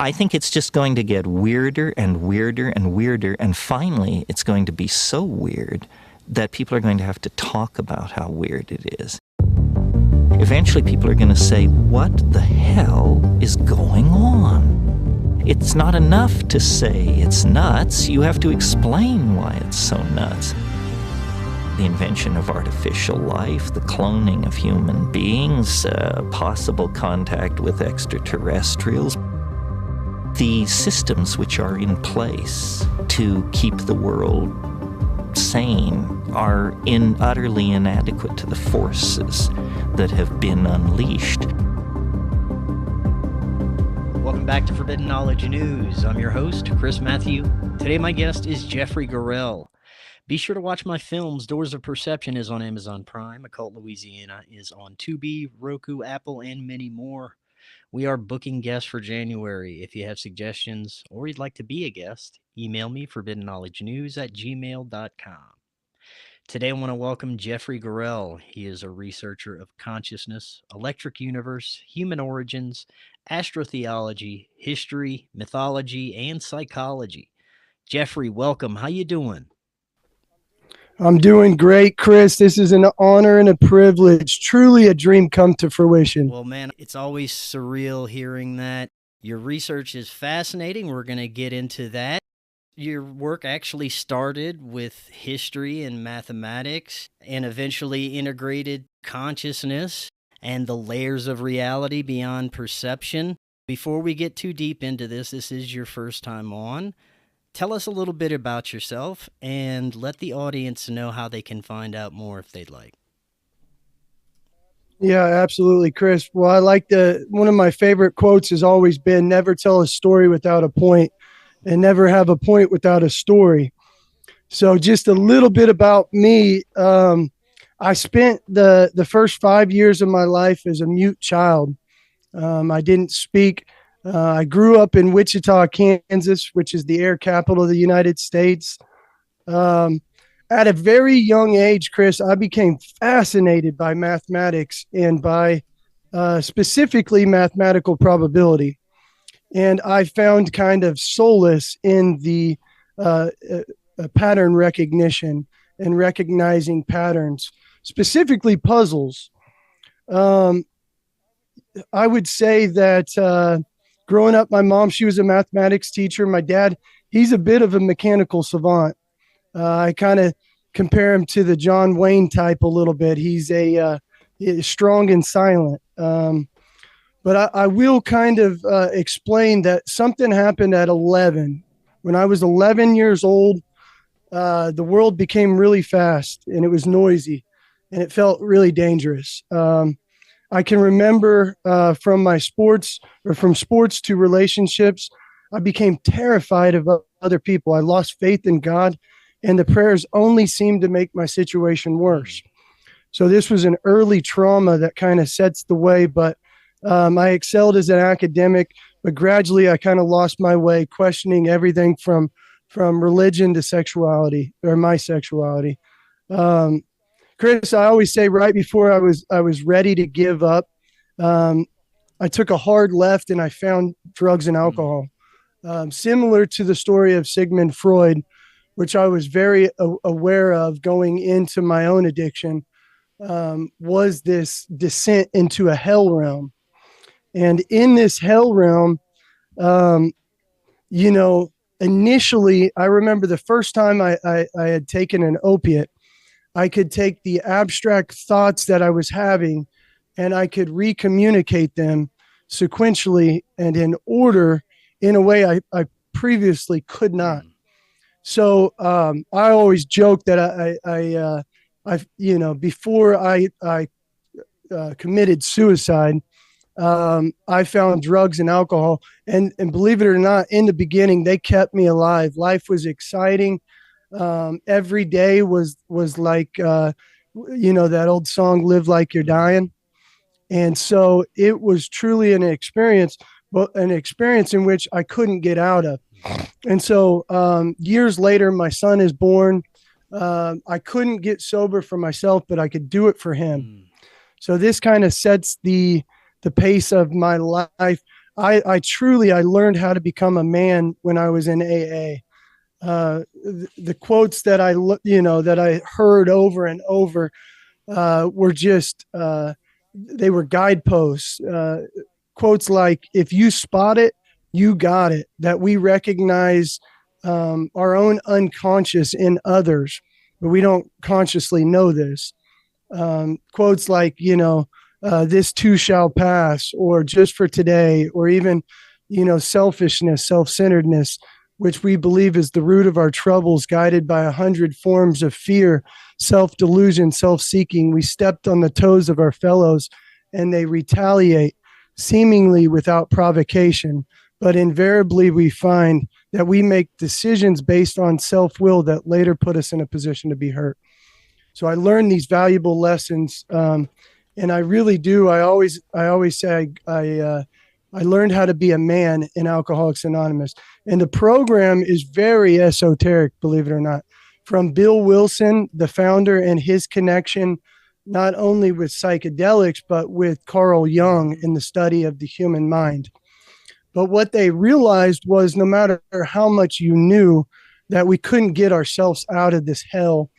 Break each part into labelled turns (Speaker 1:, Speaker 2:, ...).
Speaker 1: I think it's just going to get weirder and weirder and weirder, and finally it's going to be so weird that people are going to have to talk about how weird it is. Eventually people are going to say, what the hell is going on? It's not enough to say it's nuts. You have to explain why it's so nuts. The invention of artificial life, the cloning of human beings, possible contact with extraterrestrials, the systems which are in place to keep the world sane are utterly inadequate to the forces that have been unleashed.
Speaker 2: Welcome back to Forbidden Knowledge News. I'm your host, Chris Matthew. Today my guest is Jeffrey Gorrelli. Be sure to watch my films. Doors of Perception is on Amazon Prime. Occult Louisiana is on Tubi, Roku, Apple, and many more. We are booking guests for January. If you have suggestions or you'd like to be a guest, email me forbiddenknowledgenews@gmail.com. Today I want to welcome Jeffrey Gorrelli. He is a researcher of consciousness, electric universe, human origins, astrotheology, history, mythology, and psychology. Jeffrey, welcome. How you doing?
Speaker 3: I'm doing great, Chris. This is an honor and a privilege. Truly a dream come to fruition.
Speaker 2: Well, man, it's always surreal hearing that. Your research is fascinating. We're going to get into that. Your work actually started with history and mathematics and eventually integrated consciousness and the layers of reality beyond perception. Before we get too deep into this is your first time on. Tell us a little bit about yourself and let the audience know how they can find out more if they'd like.
Speaker 3: Yeah, absolutely, Chris. Well, I like one of my favorite quotes has always been, never tell a story without a point and never have a point without a story. So just a little bit about me. I spent the first 5 years of my life as a mute child. I didn't speak. I grew up in Wichita, Kansas, which is the air capital of the United States. At a very young age, Chris, I became fascinated by mathematics and by specifically mathematical probability. And I found kind of solace in the pattern recognition and recognizing patterns, specifically puzzles. I would say that growing up, my mom, she was a mathematics teacher. My dad, he's a bit of a mechanical savant. I kind of compare him to the John Wayne type a little bit. He's strong and silent. But I will kind of explain that something happened at 11. When I was 11 years old, the world became really fast and it was noisy and it felt really dangerous. I can remember from sports to relationships, I became terrified of other people. I lost faith in God, and the prayers only seemed to make my situation worse. So this was an early trauma that kind of sets the way, but I excelled as an academic, but gradually I kind of lost my way, questioning everything from religion to sexuality, or my sexuality. Chris, I always say right before I was ready to give up, I took a hard left and I found drugs and alcohol. Similar to the story of Sigmund Freud, which I was very aware of going into my own addiction, was this descent into a hell realm. And in this hell realm, initially, I remember the first time I had taken an opiate, I could take the abstract thoughts that I was having and I could recommunicate them sequentially and in order in a way I previously could not. So I always joke that before I committed suicide, I found drugs and alcohol, and believe it or not, in the beginning, they kept me alive. Life was exciting. Every day was like, that old song, Live Like You're Dying. And so it was truly an experience, but an experience in which I couldn't get out of. And so years later, my son is born. I couldn't get sober for myself, but I could do it for him. So this kind of sets the pace of my life. I truly, I learned how to become a man when I was in AA. The quotes that that I heard over and over were just, they were guideposts. Quotes like, if you spot it, you got it, that we recognize our own unconscious in others, but we don't consciously know this. Quotes like, this too shall pass, or just for today, or even, selfishness, self-centeredness, which we believe is the root of our troubles, guided by 100 forms of fear, self-delusion, self-seeking. We stepped on the toes of our fellows and they retaliate, seemingly without provocation. But invariably, we find that we make decisions based on self-will that later put us in a position to be hurt. So I learned these valuable lessons, and I really do. I always say I learned how to be a man in Alcoholics Anonymous, and the program is very esoteric, believe it or not. From Bill Wilson, the founder, and his connection not only with psychedelics but with Carl Jung in the study of the human mind. But what they realized was, no matter how much you knew, that we couldn't get ourselves out of this hell.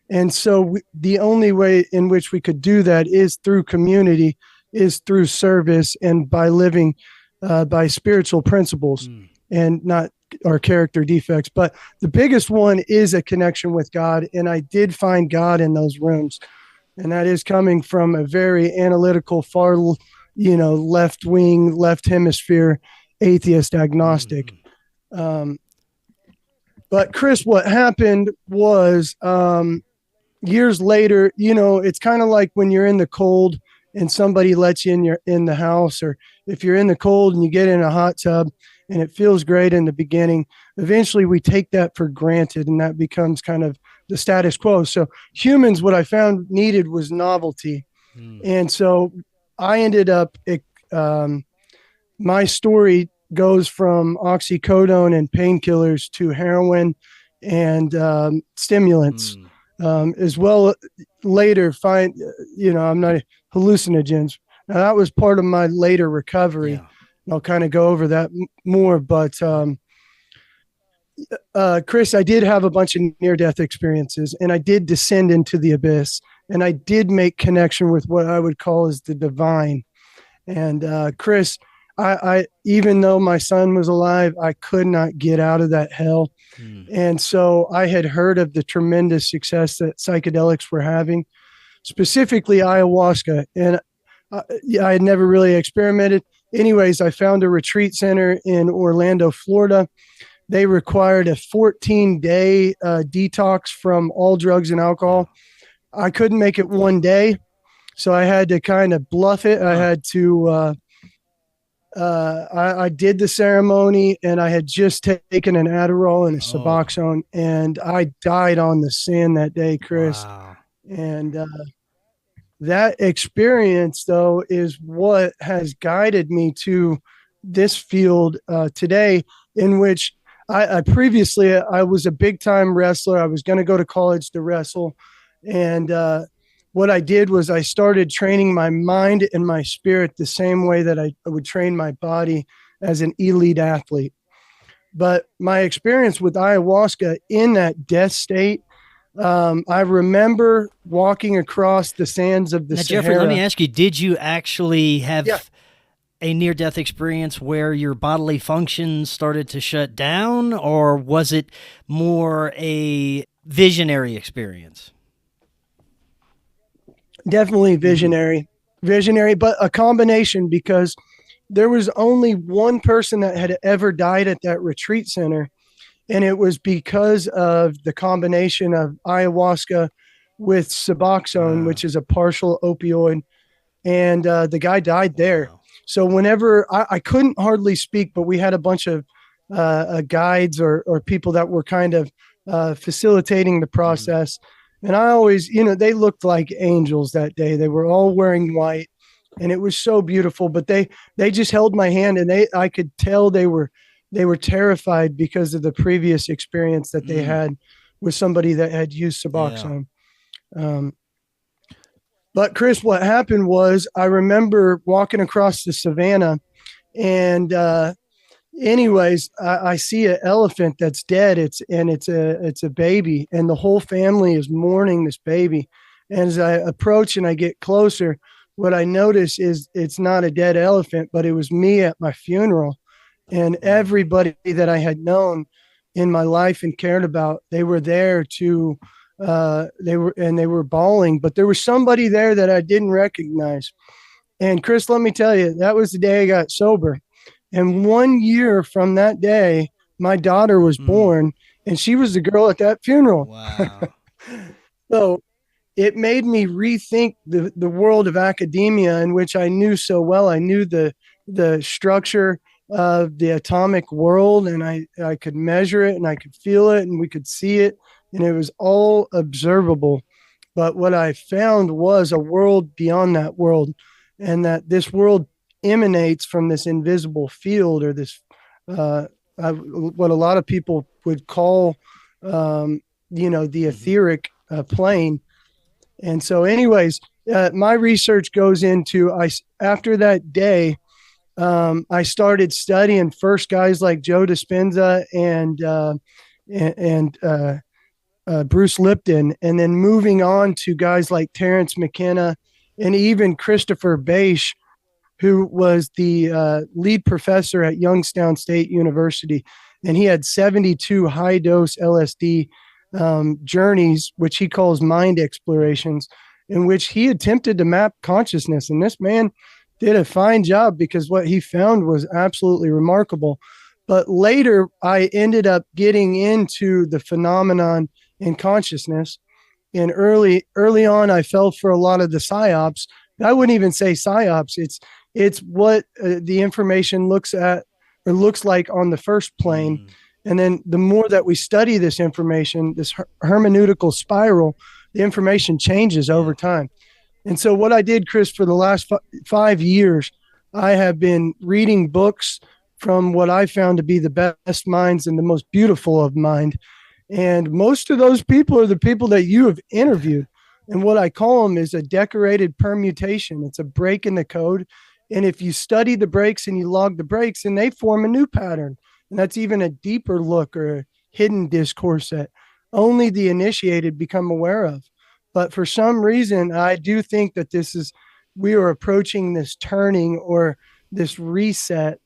Speaker 3: And so the only way in which we could do that is through community, is through service, and by living by spiritual principles and not our character defects. But the biggest one is a connection with God. And I did find God in those rooms. And that is coming from a very analytical, far, left wing, left hemisphere, atheist, agnostic. But Chris, what happened was, years later, it's kind of like when you're in the cold and somebody lets you in the house, or if you're in the cold and you get in a hot tub and it feels great in the beginning, eventually we take that for granted and that becomes kind of the status quo. So humans, what I found needed was novelty. And so I ended up, my story goes from oxycodone and painkillers to heroin and stimulants. As well later I'm not hallucinogens. Now that was part of my later recovery. Yeah. I'll kind of go over that more, but Chris, I did have a bunch of near-death experiences, and I did descend into the abyss, and I did make connection with what I would call as the divine. And Chris, I even though my son was alive, I could not get out of that hell. And so I had heard of the tremendous success that psychedelics were having, specifically ayahuasca. And I had never really experimented. Anyways, I found a retreat center in Orlando, Florida. They required a 14-day detox from all drugs and alcohol. I couldn't make it one day, so I had to kind of bluff it. I had to I did the ceremony, and I had just taken an Adderall and a Suboxone, and I died on the sand that day, Chris. Wow. And that experience, though, is what has guided me to this field today, in which I previously, I was a big time wrestler. I was going to go to college to wrestle. And what I did was I started training my mind and my spirit the same way that I would train my body as an elite athlete. But my experience with ayahuasca in that death state, I remember walking across the sands of the Sahara.
Speaker 2: Jeffrey, let me ask you, did you actually have a near-death experience where your bodily functions started to shut down, or was it more a visionary experience?
Speaker 3: Definitely visionary, but a combination, because there was only one person that had ever died at that retreat center. And it was because of the combination of ayahuasca with Suboxone, which is a partial opioid. And the guy died there. Wow. So whenever I couldn't hardly speak, but we had a bunch of guides or people that were kind of facilitating the process. And I always, they looked like angels that day. They were all wearing white, and it was so beautiful. But they just held my hand, and I could tell they were terrified because of the previous experience that they had with somebody that had used Suboxone. Yeah. But Chris, what happened was, I remember walking across the savannah, And anyways, I see an elephant that's dead. It's a baby, and the whole family is mourning this baby. And as I approach and I get closer, what I notice is it's not a dead elephant, but it was me at my funeral. And everybody that I had known in my life and cared about, they were there to they were bawling, but there was somebody there that I didn't recognize. And Chris, let me tell you, that was the day I got sober. And 1 year from that day, my daughter was born, and she was the girl at that funeral.
Speaker 2: Wow.
Speaker 3: So it made me rethink the world of academia, in which I knew so well. I knew the structure of the atomic world, and I could measure it, and I could feel it, and we could see it, and it was all observable. But what I found was a world beyond that world, and that this world emanates from this invisible field, or this what a lot of people would call the etheric plane. And so anyways, my research goes into, after that day, I started studying first guys like Joe Dispenza and Bruce Lipton, and then moving on to guys like Terence McKenna and even Christopher Bache, who was the lead professor at Youngstown State University. And he had 72 high dose LSD journeys, which he calls mind explorations, in which he attempted to map consciousness. And this man did a fine job, because what he found was absolutely remarkable. But later, I ended up getting into the phenomenon in consciousness. And early on, I fell for a lot of the psyops. I wouldn't even say psyops. It's what the information looks like on the first plane. And then the more that we study this information, this hermeneutical spiral, the information changes over time. And so what I did, Chris, for the last 5 years, I have been reading books from what I found to be the best minds and the most beautiful of mind. And most of those people are the people that you have interviewed. And what I call them is a decorated permutation. It's a break in the code. And if you study the breaks and you log the breaks, and they form a new pattern. And that's even a deeper look, or a hidden discourse that only the initiated become aware of. But for some reason, I do think that we are approaching this turning, or this reset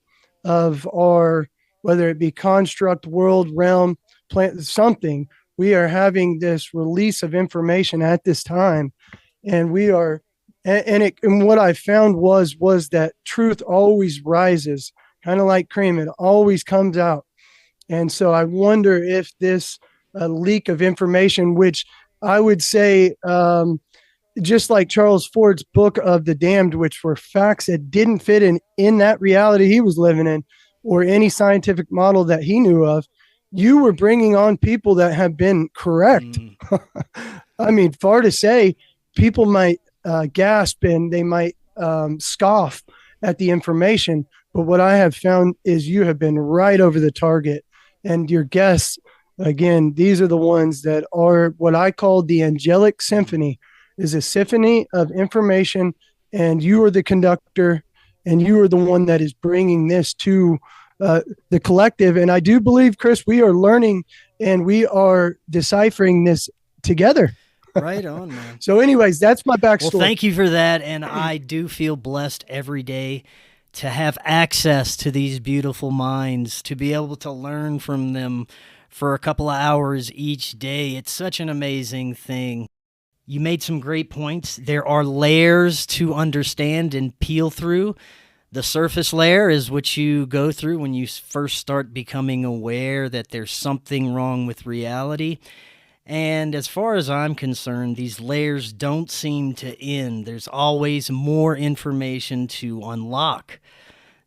Speaker 3: of our, whether it be construct, world, realm, plant, something. We are having this release of information at this time. And we are, and what I found was that truth always rises, kind of like cream. It always comes out. And so I wonder if this leak of information, which I would say, just like Charles Ford's Book of the Damned, which were facts that didn't fit in that reality he was living in, or any scientific model that he knew of, you were bringing on people that have been correct. I mean, far to say, people might gasp, and they might scoff at the information. But what I have found is you have been right over the target. And your guests, again, these are the ones that are what I call the angelic symphony, is a symphony of information. And you are the conductor, and you are the one that is bringing this to the collective. And I do believe, Chris, we are learning and we are deciphering this together.
Speaker 2: Right on, man.
Speaker 3: So anyways, that's my backstory.
Speaker 2: Well, thank you for that. And I do feel blessed every day to have access to these beautiful minds, to be able to learn from them for a couple of hours each day. It's such an amazing thing. You made some great points. There are layers to understand and peel through. The surface layer is what you go through when you first start becoming aware that there's something wrong with reality. And as far as I'm concerned, these layers don't seem to end. There's always more information to unlock.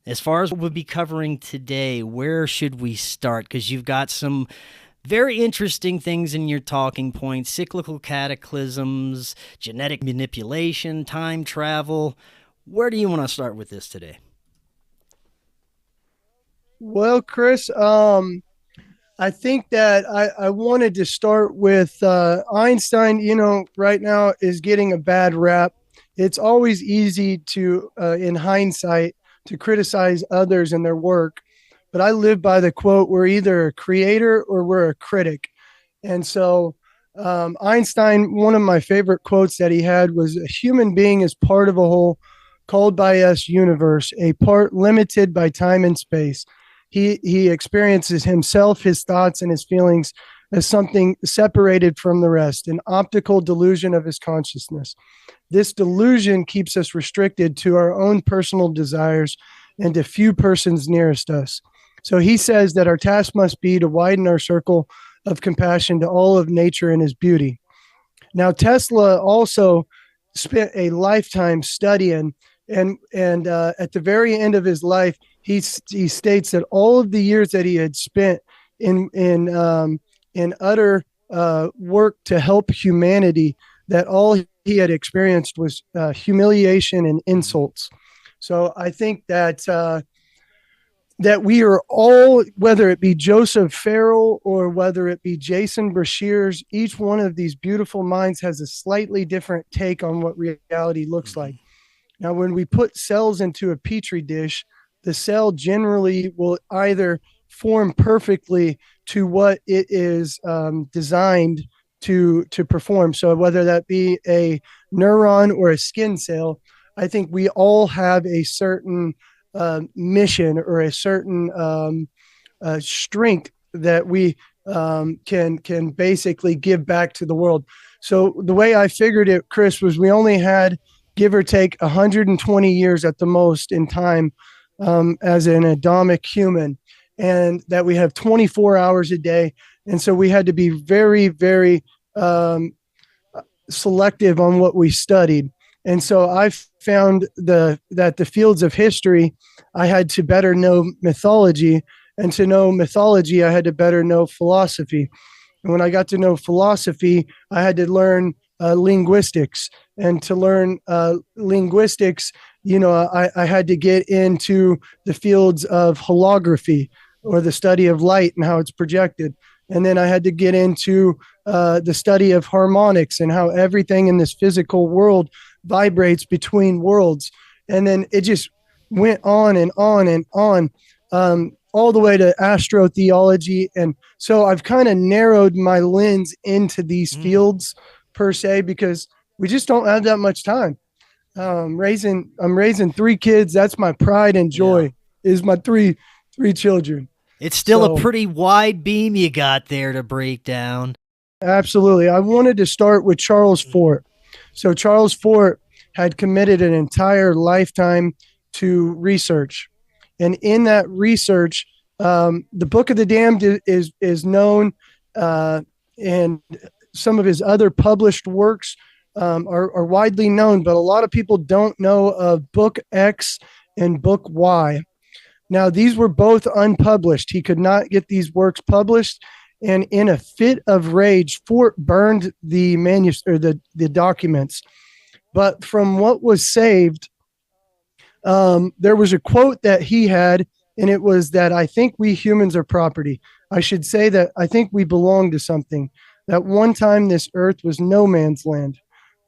Speaker 2: As far as we'll be covering today, where should we start? Because you've got some very interesting things in your talking points: cyclical cataclysms, genetic manipulation, time travel. Where do you want to start with this today?
Speaker 3: Well, Chris, I think that I wanted to start with Einstein. Right now is getting a bad rap. It's always easy to, in hindsight, to criticize others and their work, but I live by the quote, we're either a creator or we're a critic. And so Einstein, one of my favorite quotes that he had was, a human being is part of a whole called by us universe, a part limited by time and space. He experiences himself, his thoughts, and his feelings as something separated from the rest, an optical delusion of his consciousness. This delusion keeps us restricted to our own personal desires and to few persons nearest us. So he says that our task must be to widen our circle of compassion to all of nature and his beauty. Now, Tesla also spent a lifetime studying, and at the very end of his life, he states that all of the years that he had spent in utter work to help humanity, that all he had experienced was humiliation and insults. So I think that that we are all, whether it be Joseph Farrell or whether it be Jason Brashears, each one of these beautiful minds has a slightly different take on what reality looks like. Now, when we put cells into a petri dish, the cell generally will either form perfectly to what it is designed to perform. So whether that be a neuron or a skin cell, I think we all have a certain mission or a certain strength that we can basically give back to the world. So the way I figured it, Chris, was we only had, give or take, 120 years at the most in time as an Adamic human, and that we have 24 hours a day. And so we had to be very, very selective on what we studied. And so I found that the fields of history, I had to better know mythology, and to know mythology, I had to better know philosophy. And when I got to know philosophy, I had to learn linguistics, and to learn linguistics, I had to get into the fields of holography, or the study of light and how it's projected. And then I had to get into the study of harmonics and how everything in this physical world vibrates between worlds. And then it just went on and on and on, all the way to astrotheology. And so I've kind of narrowed my lens into these fields per se, because we just don't have that much time. I'm raising 3 kids. That's my pride and joy, is my three children.
Speaker 2: It's still a pretty wide beam you got there to break down.
Speaker 3: Absolutely. I wanted to start with Charles Fort. So Charles Fort had committed an entire lifetime to research. And in that research, the Book of the Damned is known, and some of his other published works are widely known, but a lot of people don't know of Book X and Book Y. Now, these were both unpublished. He could not get these works published, and in a fit of rage, Fort burned the manuscript, or the documents. But from what was saved, there was a quote that he had, and it was that, I think we humans are property. I should say that I think we belong to something. That one time this earth was no man's land.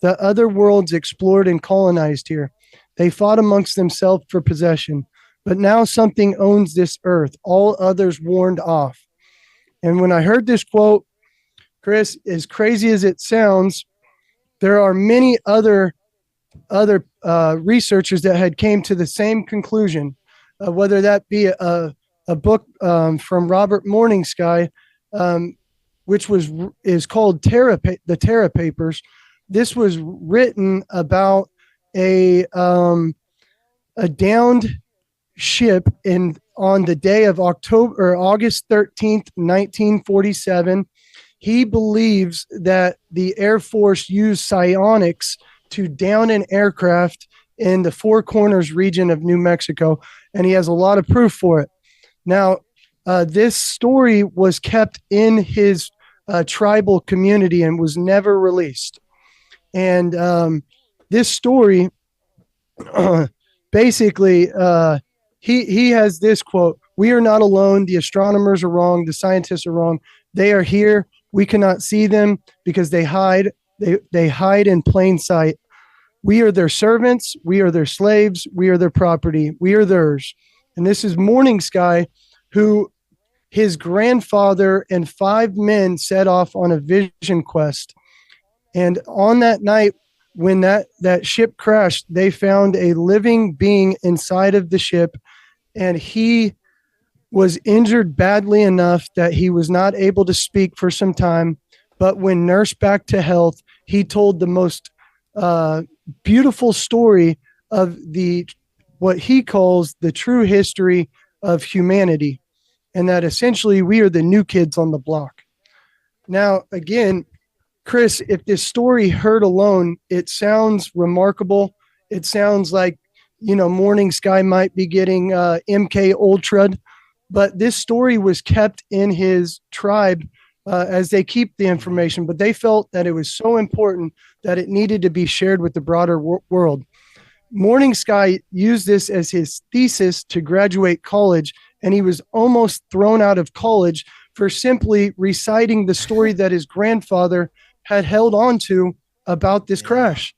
Speaker 3: The other worlds explored and colonized here. They fought amongst themselves for possession. But now something owns this earth, all others warned off. And when I heard this quote, Chris, as crazy as it sounds, there are many other researchers that had came to the same conclusion, whether that be a book from Robert Morningsky, which is called the Terra Papers. This was written about a downed ship on the day of August 13th, 1947. He believes that the Air Force used psionics to down an aircraft in the Four Corners region of New Mexico, and he has a lot of proof for it. Now, this story was kept in his tribal community and was never released. And this story, basically, he has this quote: "We are not alone. The astronomers are wrong. The scientists are wrong. They are here. We cannot see them because they hide. They hide in plain sight. We are their servants. We are their slaves. We are their property. We are theirs. And this is Morning Sky, who his grandfather and 5 men set off on a vision quest. And on that night, when that ship crashed, they found a living being inside of the ship, and he was injured badly enough that he was not able to speak for some time. But when nursed back to health, he told the most beautiful story of what he calls the true history of humanity, and that essentially we are the new kids on the block. Now, again, Chris, if this story heard alone, it sounds remarkable. It sounds like, Morning Sky might be getting MK Ultra, but this story was kept in his tribe as they keep the information, but they felt that it was so important that it needed to be shared with the broader world. Morning Sky used this as his thesis to graduate college, and he was almost thrown out of college for simply reciting the story that his grandfather had held on to about this crash.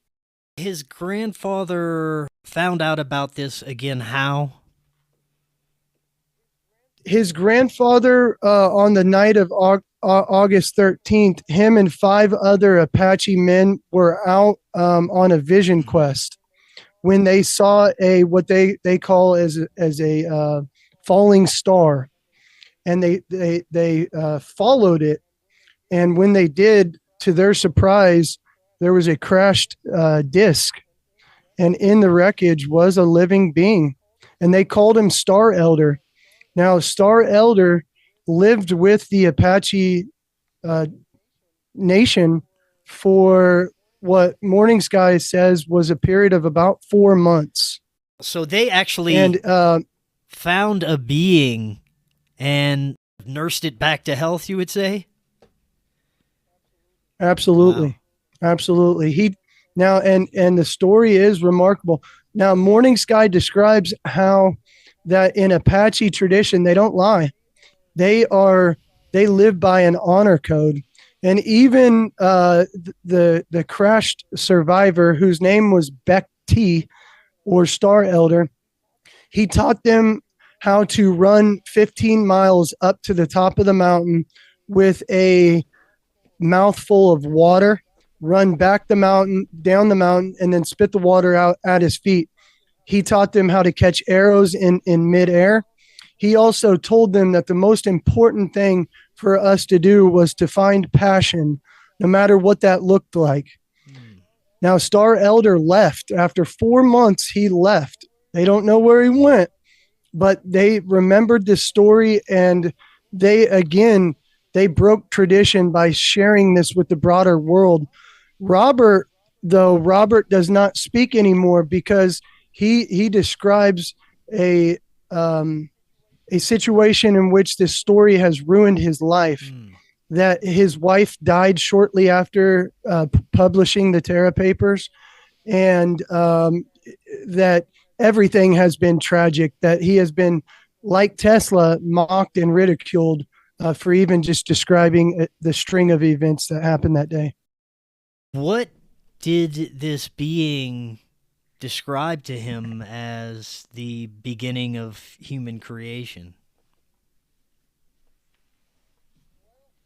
Speaker 2: His grandfather found out about this again, how?
Speaker 3: His grandfather, on the night of August 13th, him and 5 other Apache men were out on a vision quest when they saw what they call as a falling star, and they followed it. And when they did, to their surprise, there was a crashed disc, and in the wreckage was a living being, and they called him Star Elder. Now, Star Elder lived with the Apache nation for what Morning Sky says was a period of about 4 months.
Speaker 2: So they actually found a being and nursed it back to health, you would say?
Speaker 3: Absolutely. Wow. Absolutely. And the story is remarkable. Now, Morning Sky describes how that in Apache tradition, they don't lie. They live by an honor code. And even the crashed survivor, whose name was Beck T, or Star Elder, he taught them how to run 15 miles up to the top of the mountain with a mouthful of water, run back the mountain, down the mountain, and then spit the water out at his feet. He taught them how to catch arrows in midair. He also told them that the most important thing for us to do was to find passion, no matter what that looked like. Now, Star Elder left. After 4 months, he left. They don't know where he went, but they remembered this story, and they broke tradition by sharing this with the broader world. Robert does not speak anymore because he describes a situation in which this story has ruined his life. That his wife died shortly after publishing the Terra Papers, and that everything has been tragic, that he has been, like Tesla, mocked and ridiculed for even just describing the string of events that happened that day.
Speaker 2: What did this being describe to him as the beginning of human creation?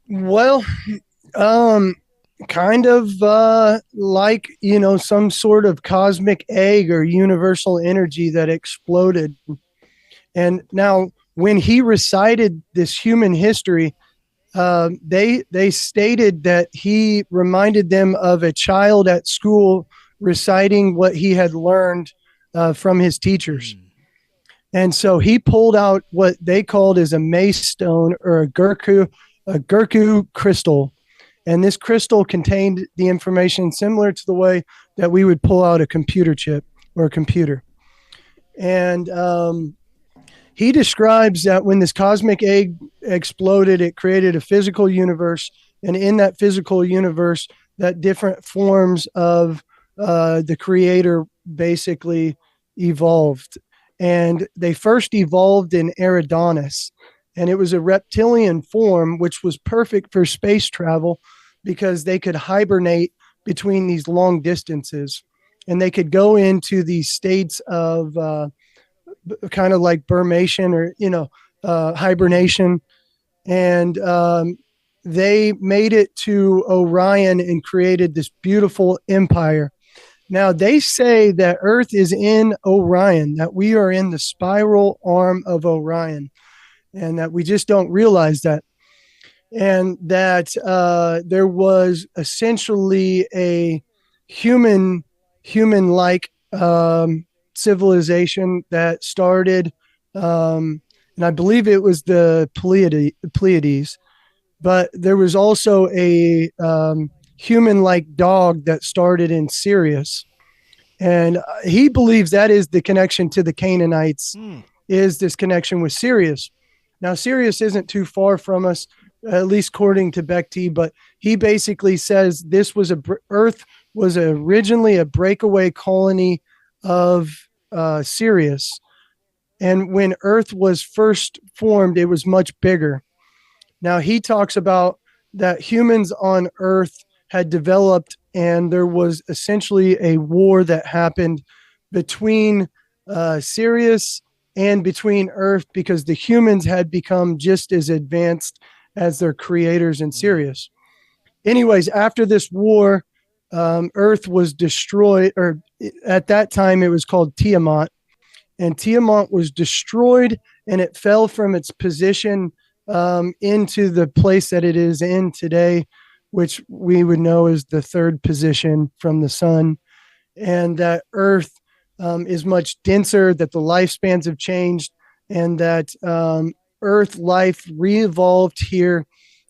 Speaker 3: Well, kind of like, some sort of cosmic egg or universal energy that exploded. And now when he recited this human history, they stated that he reminded them of a child at school reciting what he had learned from his teachers. And so he pulled out what they called as a mace stone, or a Gurku crystal. And this crystal contained the information similar to the way that we would pull out a computer chip or a computer. And he describes that when this cosmic egg exploded, it created a physical universe. And in that physical universe, that different forms of the creator basically evolved. And they first evolved in Eridanus. And it was a reptilian form, which was perfect for space travel because they could hibernate between these long distances. and they could go into these states of kind of like Burmation or, hibernation. And they made it to Orion and created this beautiful empire. Now, they say that Earth is in Orion, that we are in the spiral arm of Orion, and that we just don't realize that. And that there was essentially a human-like civilization that started, and I believe it was the Pleiades, but there was also a human-like dog that started in Sirius. And he believes that is the connection to the Canaanites, is this connection with Sirius. Now, Sirius isn't too far from us, at least according to Bekti, but he basically says Earth was originally a breakaway colony of Sirius. And when Earth was first formed, it was much bigger. Now, he talks about that humans on Earth had developed, and there was essentially a war that happened between Sirius and between Earth, because the humans had become just as advanced as their creators in Sirius. Anyways, after this war, Earth was destroyed, or at that time it was called Tiamat, and Tiamat was destroyed, and it fell from its position into the place that it is in today, which we would know is the third position from the sun, and that Earth is much denser, that the lifespans have changed, and that Earth life re-evolved here,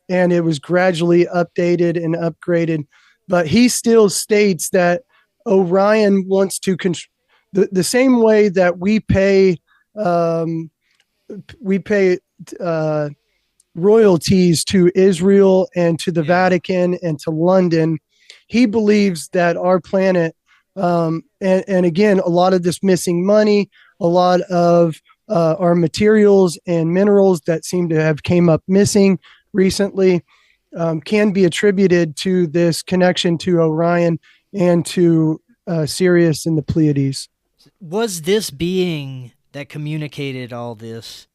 Speaker 3: and it was gradually updated and upgraded. But he still states that Orion wants to control the same way that we pay royalties to Israel and to the Vatican and to London. He believes that our planet, and again, a lot of this missing money, a lot of our materials and minerals that seem to have came up missing recently, can be attributed to this connection to Orion and to Sirius and the Pleiades.
Speaker 2: Was this being that communicated all this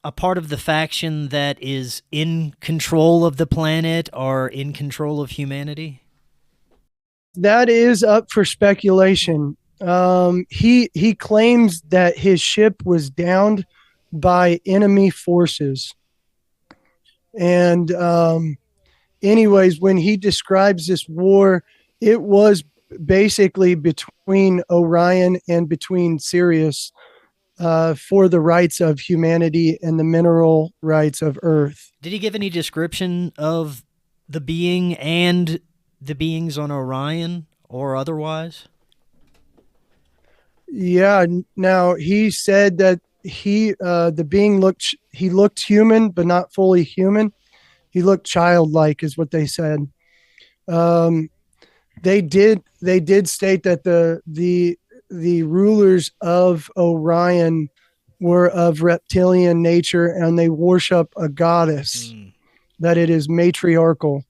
Speaker 2: a part of the faction that is in control of the planet or in control of humanity?
Speaker 3: That is up for speculation. He claims that his ship was downed by enemy forces. And anyways, when he describes this war, it was basically between Orion and between Sirius for the rights of humanity and the mineral rights of Earth.
Speaker 2: Did he give any description of the being and the beings on Orion or otherwise?
Speaker 3: Yeah. Now, he said that the being looked human, but not fully human. He looked childlike, is what they said. They did state that the rulers of Orion were of reptilian nature, and they worship a goddess, that it is matriarchal.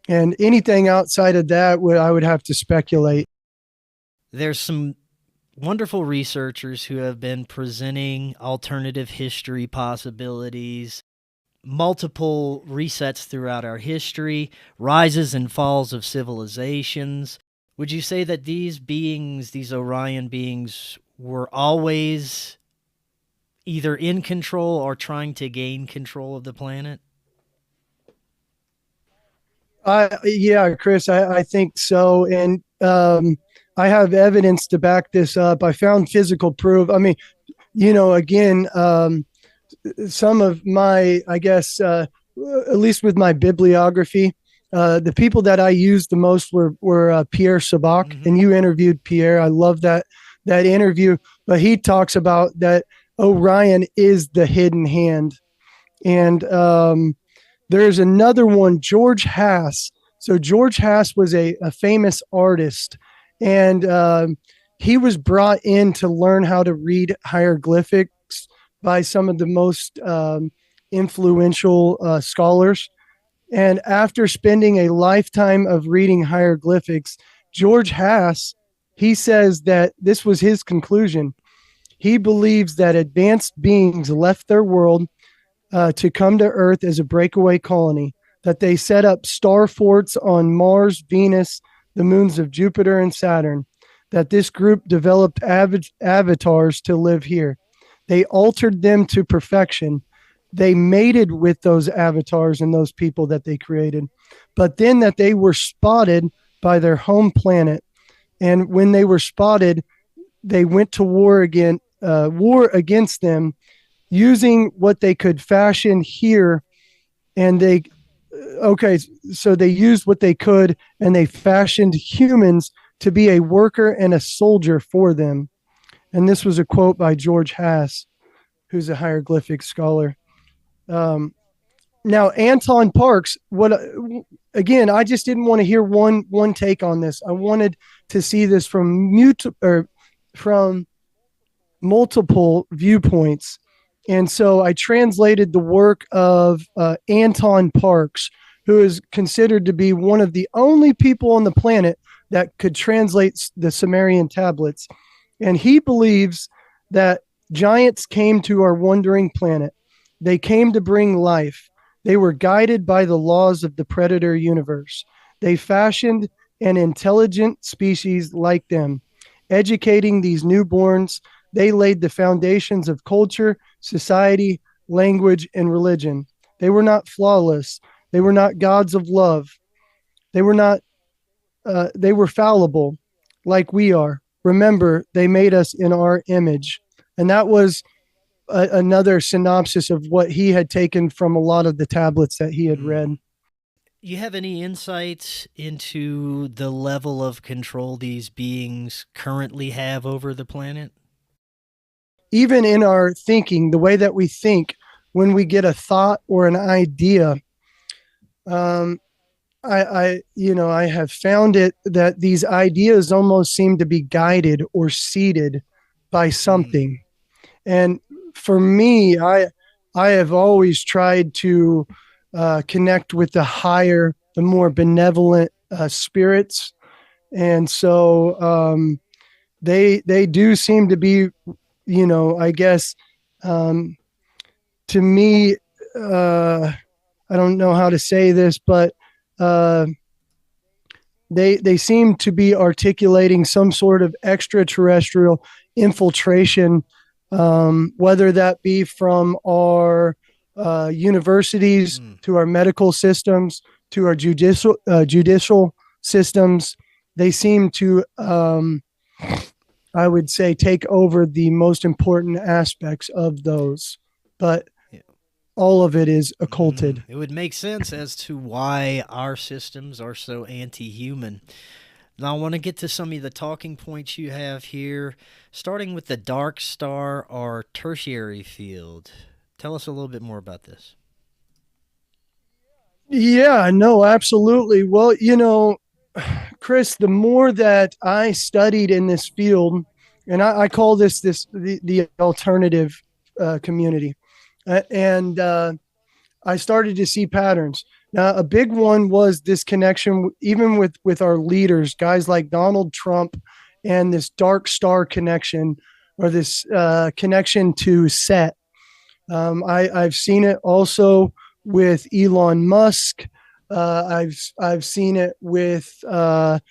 Speaker 3: And anything outside of that, I would have to speculate.
Speaker 2: There's some wonderful researchers who have been presenting alternative history possibilities, multiple resets throughout our history, rises and falls of civilizations. Would you say that these beings, these Orion beings, were always either in control or trying to gain control of the planet?
Speaker 3: Yeah, Chris, I think so. And I have evidence to back this up. I found physical proof. I mean, again, some of my, I guess, at least with my bibliography, the people that I used the most were Pierre Sabak, and you interviewed Pierre. I love that interview, but he talks about that Orion is the hidden hand. And there's another one, George Haas. So George Haas was a famous artist, and he was brought in to learn how to read hieroglyphics by some of the most influential scholars. And after spending a lifetime of reading hieroglyphics, George Haas, he says that this was his conclusion. He believes that advanced beings left their world to come to Earth as a breakaway colony, that they set up star forts on Mars, Venus, the moons of Jupiter and Saturn, that this group developed avatars to live here. They altered them to perfection. They mated with those avatars and those people that they created, but then that they were spotted by their home planet. And when they were spotted, they went to war against them using what they could fashion here. And so they used what they could, and they fashioned humans to be a worker and a soldier for them. And this was a quote by George Haas, who's a hieroglyphic scholar. Now, Anton Parks, again, I just didn't want to hear one take on this. I wanted to see this from multiple viewpoints. And so I translated the work of Anton Parks, who is considered to be one of the only people on the planet that could translate the Sumerian tablets. And he believes that giants came to our wandering planet. They came to bring life. They were guided by the laws of the predator universe. They fashioned an intelligent species like them. Educating these newborns, they laid the foundations of culture, society, language, and religion. They were not flawless. They were not gods of love. They were fallible like we are. Remember, they made us in our image. And that was another synopsis of what he had taken from a lot of the tablets that he had read.
Speaker 2: You have any insights into the level of control these beings currently have over the planet?
Speaker 3: Even in our thinking, the way that we think, when we get a thought or an idea, I have found it that these ideas almost seem to be guided or seeded by something. And for me, I have always tried to connect with the higher, the more benevolent spirits. And so they do seem to be, I guess, to me, I don't know how to say this, but they seem to be articulating some sort of extraterrestrial infiltration, whether that be from our universities to our medical systems to our judicial systems. They seem to, I would say, take over the most important aspects of those, but all of it is occulted.
Speaker 2: It would make sense as to why our systems are so anti-human. Now, I want to get to some of the talking points you have here, starting with the dark star or tertiary field. Tell us a little bit more about this.
Speaker 3: Yeah, no, absolutely. Well, Chris, the more that I studied in this field, and I call this the alternative community, and I started to see patterns. Now, a big one was this connection, even with our leaders, guys like Donald Trump, and this dark star connection, or this connection to Set. I've seen it also with Elon Musk. I've seen it with the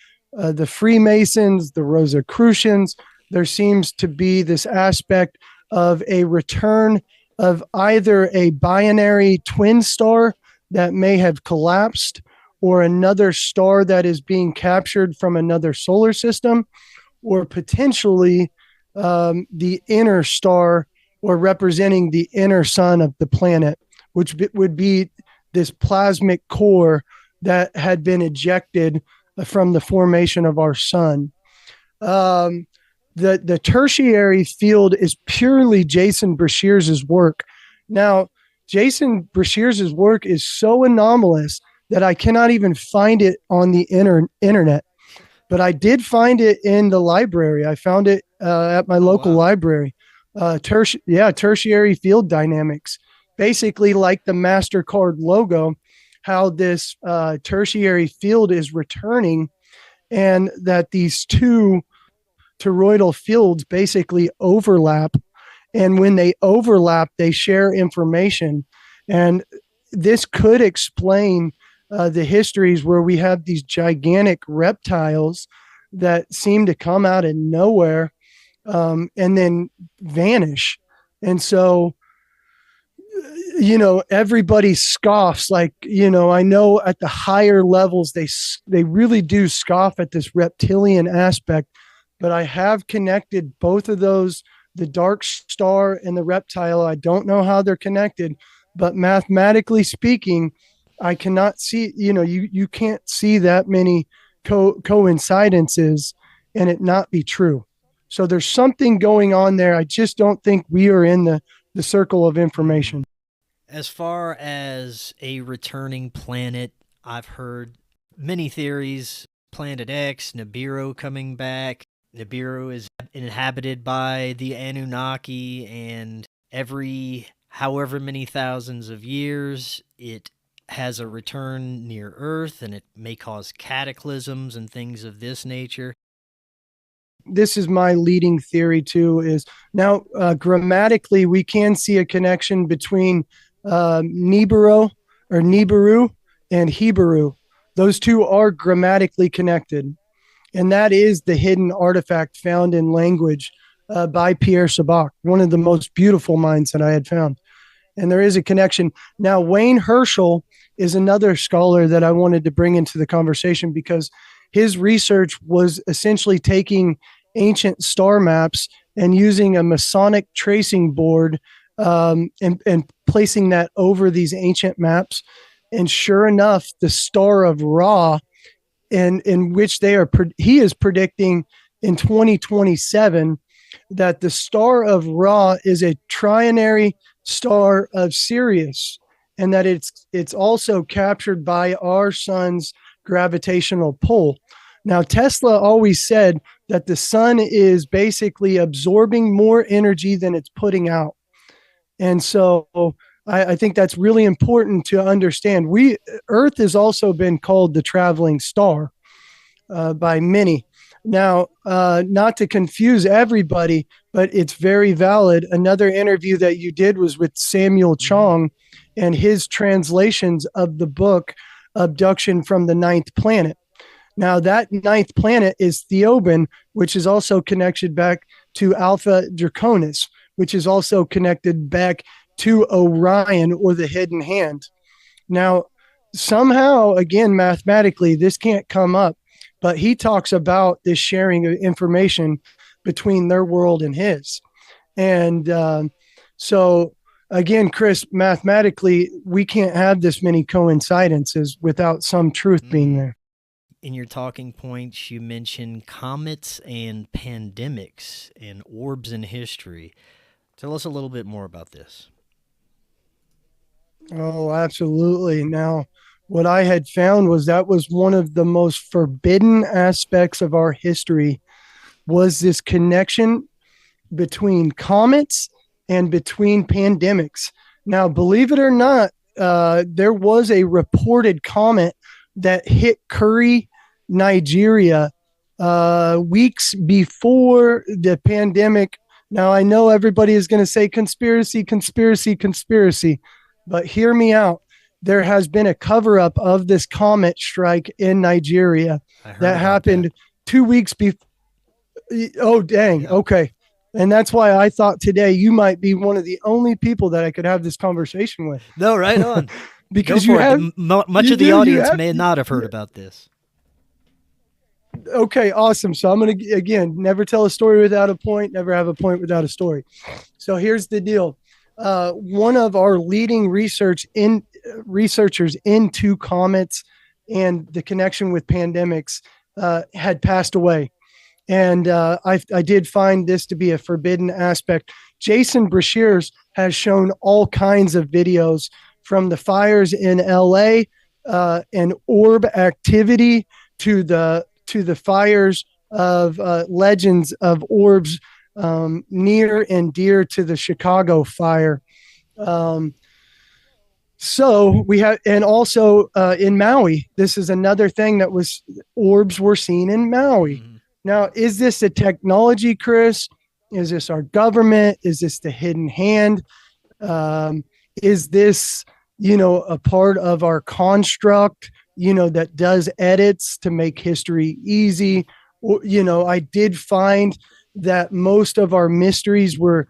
Speaker 3: Freemasons, the Rosicrucians. There seems to be this aspect of a return of either a binary twin star that may have collapsed, or another star that is being captured from another solar system, or potentially the inner star, or representing the inner sun of the planet, which would be this plasmic core that had been ejected from the formation of our sun. The tertiary field is purely Jason Breshears' work. Now, Jason Breshears' work is so anomalous that I cannot even find it on the internet. But I did find it in the library. I found it at my local library. Tertiary field dynamics. Basically like the MasterCard logo, how this tertiary field is returning. and that these two toroidal fields basically overlap. And when they overlap, they share information. And this could explain the histories where we have these gigantic reptiles that seem to come out of nowhere and then vanish. And so, everybody scoffs. Like, I know at the higher levels, they really do scoff at this reptilian aspect, but I have connected both of those, the dark star and the reptile. I don't know how they're connected, but mathematically speaking, I cannot see, you can't see that many coincidences and it not be true. So there's something going on there. I just don't think we are in the circle of information.
Speaker 2: As far as a returning planet, I've heard many theories. Planet X, Nibiru coming back. Nibiru is inhabited by the Anunnaki, and every however many thousands of years, it has a return near Earth, and it may cause cataclysms and things of this nature.
Speaker 3: This is my leading theory too, is now grammatically, we can see a connection between Nibiru and Hebrew. Those two are grammatically connected. And that is the hidden artifact found in language by Pierre Sabak, one of the most beautiful minds that I had found. And there is a connection. Now, Wayne Herschel is another scholar that I wanted to bring into the conversation, because his research was essentially taking ancient star maps and using a Masonic tracing board and placing that over these ancient maps. And sure enough, the star of Ra, in which he is predicting in 2027 that the star of Ra is a trinary star of Sirius, and that it's also captured by our sun's gravitational pull. Now, Tesla always said that the sun is basically absorbing more energy than it's putting out. And so I think that's really important to understand. Earth has also been called the traveling star by many. Now, not to confuse everybody, but it's very valid. Another interview that you did was with Samuel Chong and his translations of the book Abduction from the Ninth Planet. Now, that ninth planet is Theoban, which is also connected back to Alpha Draconis, which is also connected back to Orion, or the hidden hand. Now, somehow, again, mathematically, this can't come up, but he talks about this sharing of information between their world and his. And so, again, Chris, mathematically, we can't have this many coincidences without some truth being there.
Speaker 2: In your talking points, you mentioned comets and pandemics and orbs in history. Tell us a little bit more about this.
Speaker 3: Oh, absolutely. Now, what I had found was that was one of the most forbidden aspects of our history, was this connection between comets and between pandemics. Now, believe it or not, there was a reported comet that hit Curry, Nigeria, weeks before the pandemic. Now, I know everybody is going to say conspiracy, but hear me out. There has been a cover-up of this comet strike in Nigeria that happened 2 weeks before. Oh, dang. Yeah. Okay. And that's why I thought today you might be one of the only people that I could have this conversation with.
Speaker 2: No, right on.
Speaker 3: Because you have
Speaker 2: much of the audience may not have heard about this.
Speaker 3: Okay, awesome. So I'm going to, again, never tell a story without a point, never have a point without a story. So here's the deal. One of our leading researchers into comets and the connection with pandemics had passed away. And I did find this to be a forbidden aspect. Jason Brashears has shown all kinds of videos from the fires in LA and orb activity to the fires of legends of orbs near and dear to the Chicago fire. So we have, and also in Maui, this is another thing that was, orbs were seen in Maui.
Speaker 2: Mm-hmm.
Speaker 3: Now, is this a technology, Chris? Is this our government? Is this the hidden hand? Is this, a part of our construct, that does edits to make history easy? Or, I did find that most of our mysteries were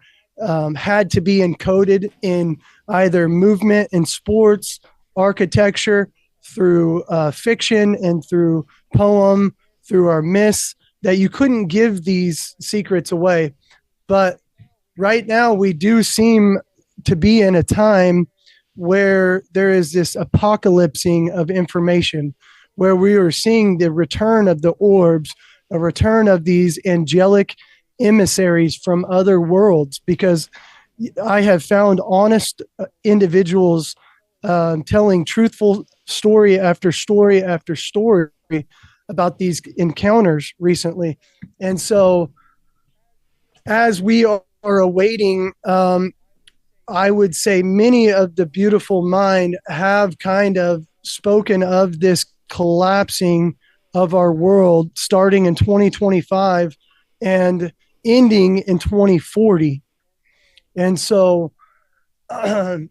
Speaker 3: had to be encoded in either movement in sports, architecture, through fiction, and through poem, through our myths, that you couldn't give these secrets away. But right now we do seem to be in a time where there is this apocalypsing of information, where we are seeing the return of the orbs, a return of these angelic emissaries from other worlds, because I have found honest individuals telling truthful story after story after story about these encounters recently. And so as we are awaiting, I would say many of the beautiful mind have kind of spoken of this collapsing of our world starting in 2025 and ending in 2040. And so I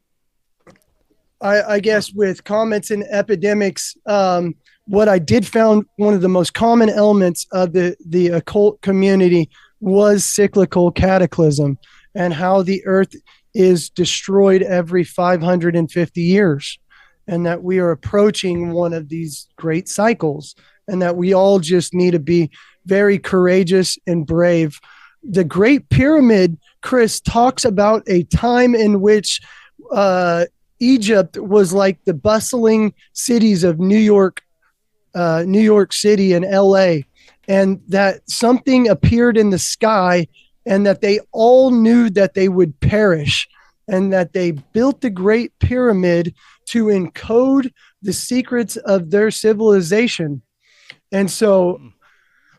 Speaker 3: guess with comets and epidemics, what I did found one of the most common elements of the occult community was cyclical cataclysm, and how the earth is destroyed every 550 years, and that we are approaching one of these great cycles, and that we all just need to be very courageous and brave. The Great Pyramid, Chris, talks about a time in which Egypt was like the bustling cities of New York City and LA, and that something appeared in the sky, and that they all knew that they would perish, and that they built the Great Pyramid to encode the secrets of their civilization. And so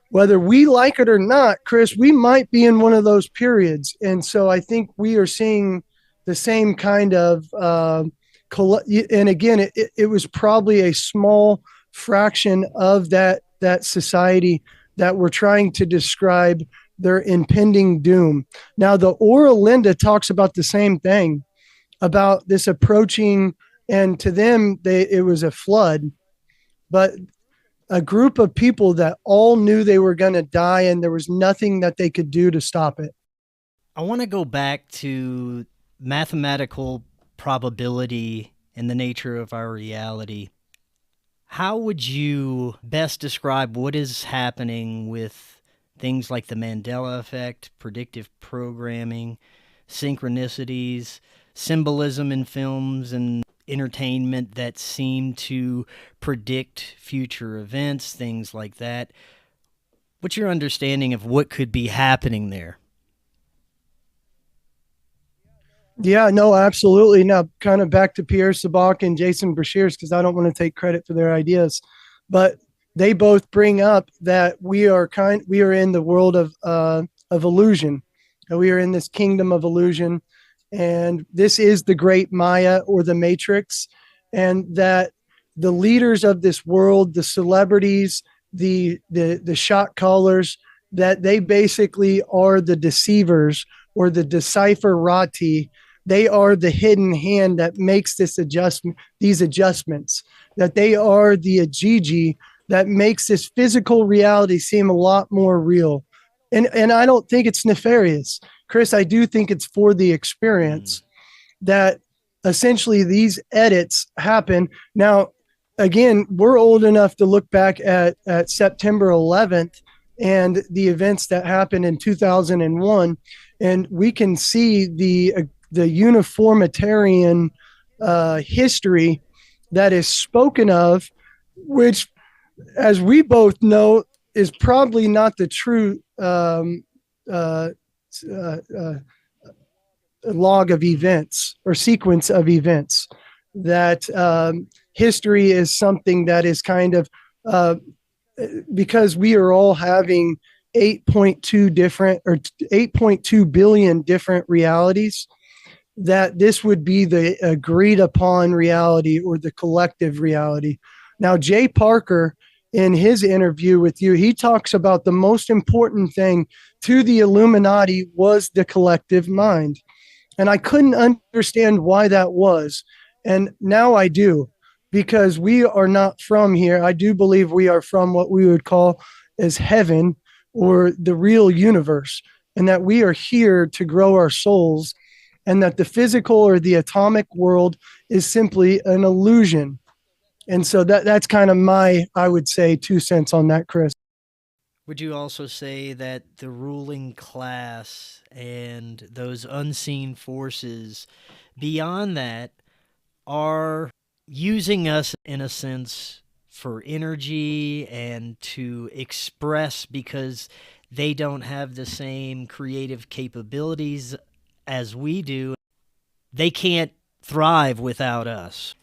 Speaker 3: whether we like it or not, Chris, we might be in one of those periods. And so I think we are seeing the same kind of, and again, it was probably a small fraction of that society that were trying to describe their impending doom. Now, the Aura Linda talks about the same thing, about this approaching, and to them, it was a flood, but a group of people that all knew they were going to die, and there was nothing that they could do to stop it.
Speaker 2: I want to go back to mathematical probability and the nature of our reality. How would you best describe what is happening with things like the Mandela effect, predictive programming, synchronicities, symbolism in films and entertainment that seem to predict future events, things like that? What's your understanding of what could be happening there?
Speaker 3: Yeah, no, absolutely. Now, kind of back to Pierre Sabak and Jason Brashears, because I don't want to take credit for their ideas, but they both bring up that we are in the world of illusion. We are in this kingdom of illusion, and this is the great Maya or the Matrix, and that the leaders of this world, the celebrities, the shot callers, that they basically are the deceivers or the decipherati. They are the hidden hand that makes these adjustments, that they are the Ajiji that makes this physical reality seem a lot more real. And I don't think it's nefarious, Chris. I do think it's for the experience that essentially these edits happen. Now, again, we're old enough to look back at September 11th and the events that happened in 2001, and we can see the uniformitarian history that is spoken of, which, as we both know, is probably not the true log of events or sequence of events. That history is something that is kind of, because we are all having 8.2 billion different realities, that this would be the agreed upon reality or the collective reality. Now, Jay Parker, in his interview with you, he talks about the most important thing to the Illuminati was the collective mind. And I couldn't understand why that was. And now I do, because we are not from here. I do believe we are from what we would call as heaven or the real universe, and that we are here to grow our souls, and that the physical or the atomic world is simply an illusion. And so that's kind of my, I would say, 2 cents on that, Chris.
Speaker 2: Would you also say that the ruling class and those unseen forces beyond that are using us in a sense for energy and to express, because they don't have the same creative capabilities as we do? They can't thrive without us.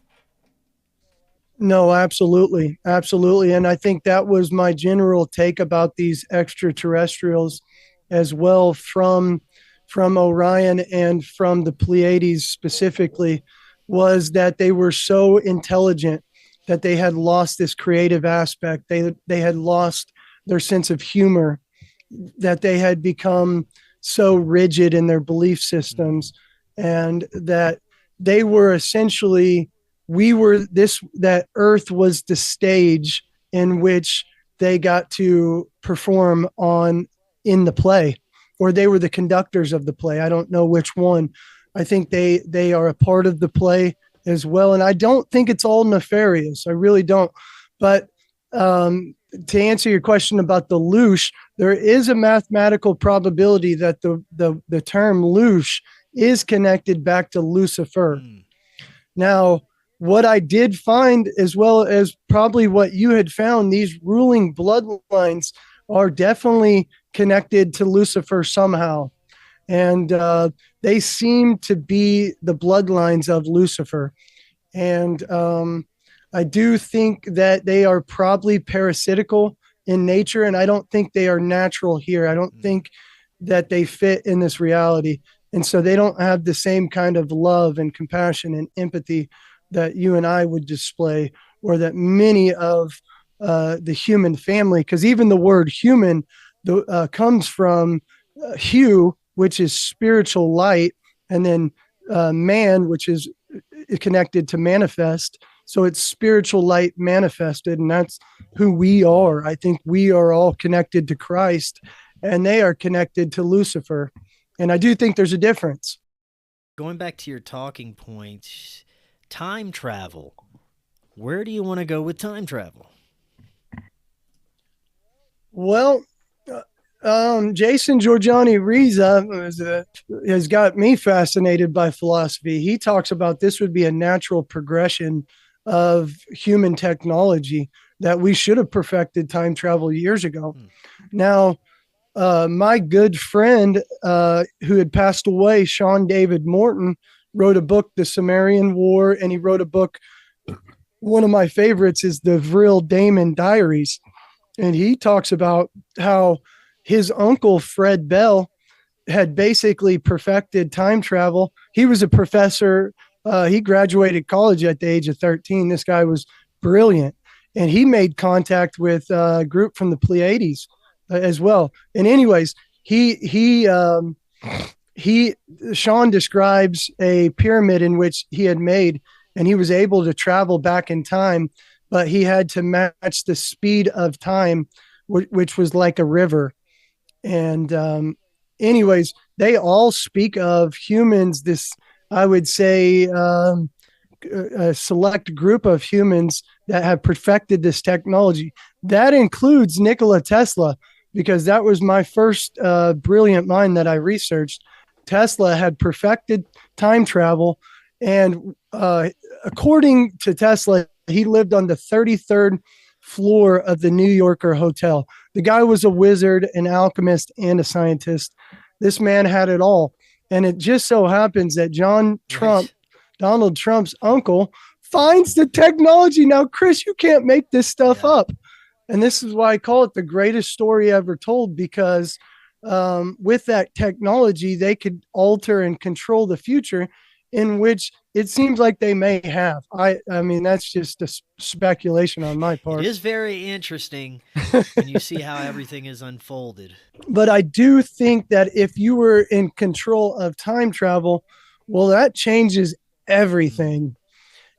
Speaker 3: No, absolutely. Absolutely. And I think that was my general take about these extraterrestrials as well, from Orion and from the Pleiades specifically, was that they were so intelligent that they had lost this creative aspect. They had lost their sense of humor, that they had become so rigid in their belief systems, and that they were essentially, that Earth was the stage in which they got to perform in the play, or they were the conductors of the play. I don't know which one. I think they are a part of the play as well. And I don't think it's all nefarious. I really don't. But to answer your question about the loosh, there is a mathematical probability that the term loosh is connected back to Lucifer. Now, what I did find, as well as probably what you had found, these ruling bloodlines are definitely connected to Lucifer somehow. And they seem to be the bloodlines of Lucifer. And I do think that they are probably parasitical in nature, and I don't think they are natural here. I don't think that they fit in this reality. And so they don't have the same kind of love and compassion and empathy that you and I would display, or that many of the human family, because even the word human comes from hue, which is spiritual light, and then man, which is connected to manifest. So it's spiritual light manifested, and that's who we are. I think we are all connected to Christ, and they are connected to Lucifer. And I do think there's a difference.
Speaker 2: Going back to your talking points, time travel. Where do you want to go with time travel?
Speaker 3: Well, Jason Giorgiani Riza has got me fascinated by philosophy. He talks about this would be a natural progression of human technology, that we should have perfected time travel years ago. Now, my good friend who had passed away, Sean David Morton, wrote a book, The Sumerian War, and he wrote a book, one of my favorites is the Vril Damon Diaries. And he talks about how his uncle, Fred Bell, had basically perfected time travel. He was a professor. He graduated college at the age of 13. This guy was brilliant. And he made contact with a group from the Pleiades as well. And anyways, Sean describes a pyramid in which he had made, and he was able to travel back in time, but he had to match the speed of time, which was like a river. And anyways, they all speak of humans, this, I would say, a select group of humans that have perfected this technology. That includes Nikola Tesla, because that was my first brilliant mind that I researched. Tesla had perfected time travel. And according to Tesla, he lived on the 33rd floor of the New Yorker Hotel. The guy was a wizard, an alchemist, and a scientist. This man had it all. And it just so happens that Donald Trump's uncle, finds the technology. Now, Chris, you can't make this stuff up. And this is why I call it the greatest story ever told, because with that technology, they could alter and control the future. in which it seems like they may have. I mean, that's just a speculation on my part.
Speaker 2: It is very interesting when you see how everything is unfolded.
Speaker 3: But I do think that if you were in control of time travel, well, that changes everything.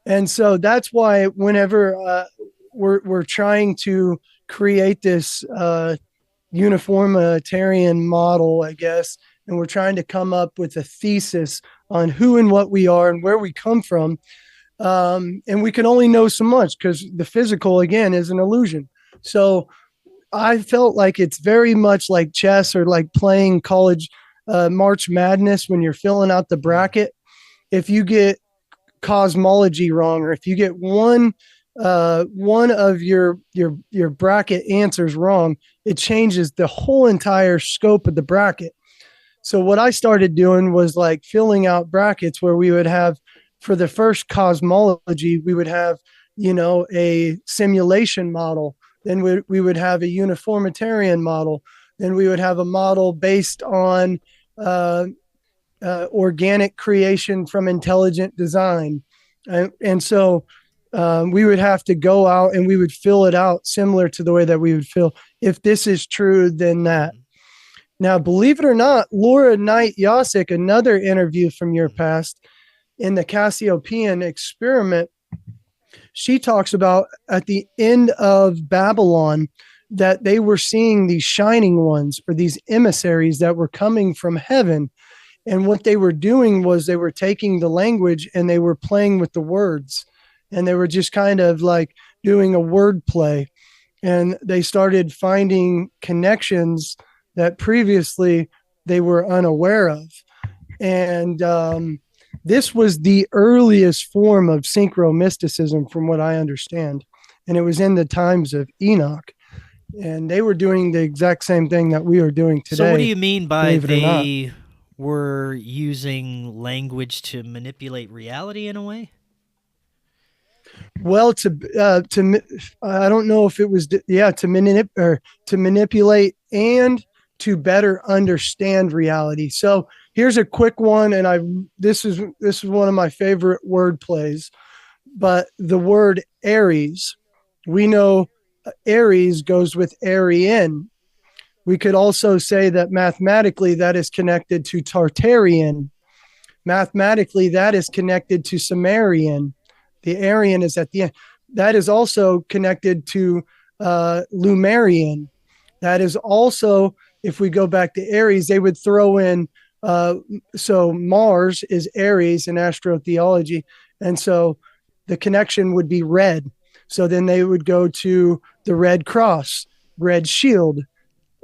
Speaker 3: And so that's why whenever we're trying to create this uniformitarian model, I guess, and we're trying to come up with a thesis on who and what we are and where we come from, and we can only know so much because the physical, again, is an illusion. So I felt like it's very much like chess or like playing college March Madness when you're filling out the bracket. If you get cosmology wrong, or if you get one of your bracket answers wrong, it changes the whole entire scope of the bracket. So what I started doing was like filling out brackets where we would have, for the first cosmology, we would have, a simulation model. Then we would have a uniformitarian model. Then we would have a model based on organic creation from intelligent design. And so we would have to go out and we would fill it out similar to the way that we would fill, if this is true, then that. Now, believe it or not, Laura Knight Yasik, another interview from your past, in the Cassiopean experiment, she talks about at the end of Babylon that they were seeing these shining ones, or these emissaries that were coming from heaven. And what they were doing was they were taking the language and they were playing with the words, and they were just kind of like doing a word play. And they started finding connections that previously they were unaware of. And this was the earliest form of synchromysticism, from what I understand. And it was in the times of Enoch. And they were doing the exact same thing that we are doing today.
Speaker 2: So what do you mean by they were using language to manipulate reality in a way?
Speaker 3: Well, I don't know if it was, to manipulate and to better understand reality. So here's a quick one, and this is one of my favorite word plays. But the word Aries, we know Aries goes with Aryan. We could also say that mathematically that is connected to Tartarian. Mathematically that is connected to Sumerian. The Aryan is at the end. That is also connected to Lemurian. That is also, if we go back to Aries, they would throw in, so Mars is Aries in astrotheology. And so the connection would be red. So then they would go to the Red Cross, Red Shield.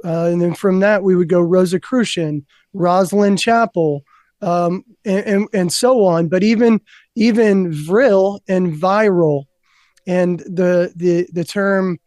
Speaker 3: And then from that, we would go Rosicrucian, Rosalind Chapel, and so on. But even vril and viral, and the term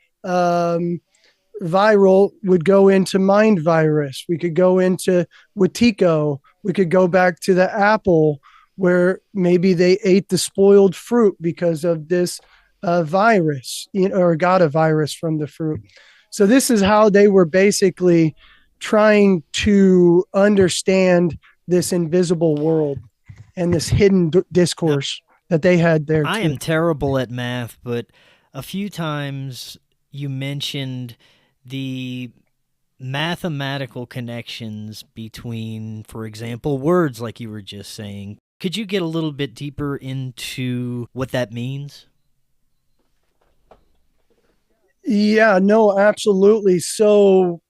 Speaker 3: viral would go into mind virus. We could go into Wetiko. We could go back to the apple, where maybe they ate the spoiled fruit because of this virus, or got a virus from the fruit. So this is how they were basically trying to understand this invisible world and this hidden discourse that they had there.
Speaker 2: I am terrible at math, but a few times you mentioned the mathematical connections between, for example, words, like you were just saying. Could you get a little bit deeper into what that means?
Speaker 3: Yeah, no, absolutely. So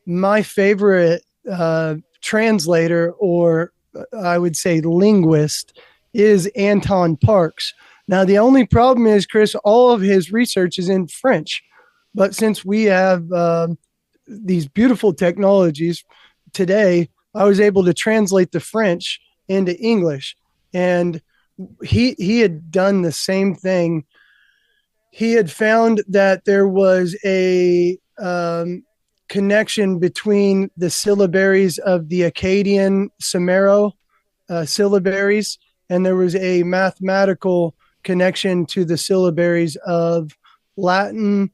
Speaker 3: my favorite translator, or I would say linguist, is Anton Parks. Now, the only problem is, Chris, all of his research is in French. But since we have these beautiful technologies today, I was able to translate the French into English. And he had done the same thing. He had found that there was a connection between the syllabaries of the Akkadian Sumero syllabaries, and there was a mathematical connection to the syllabaries of Latin,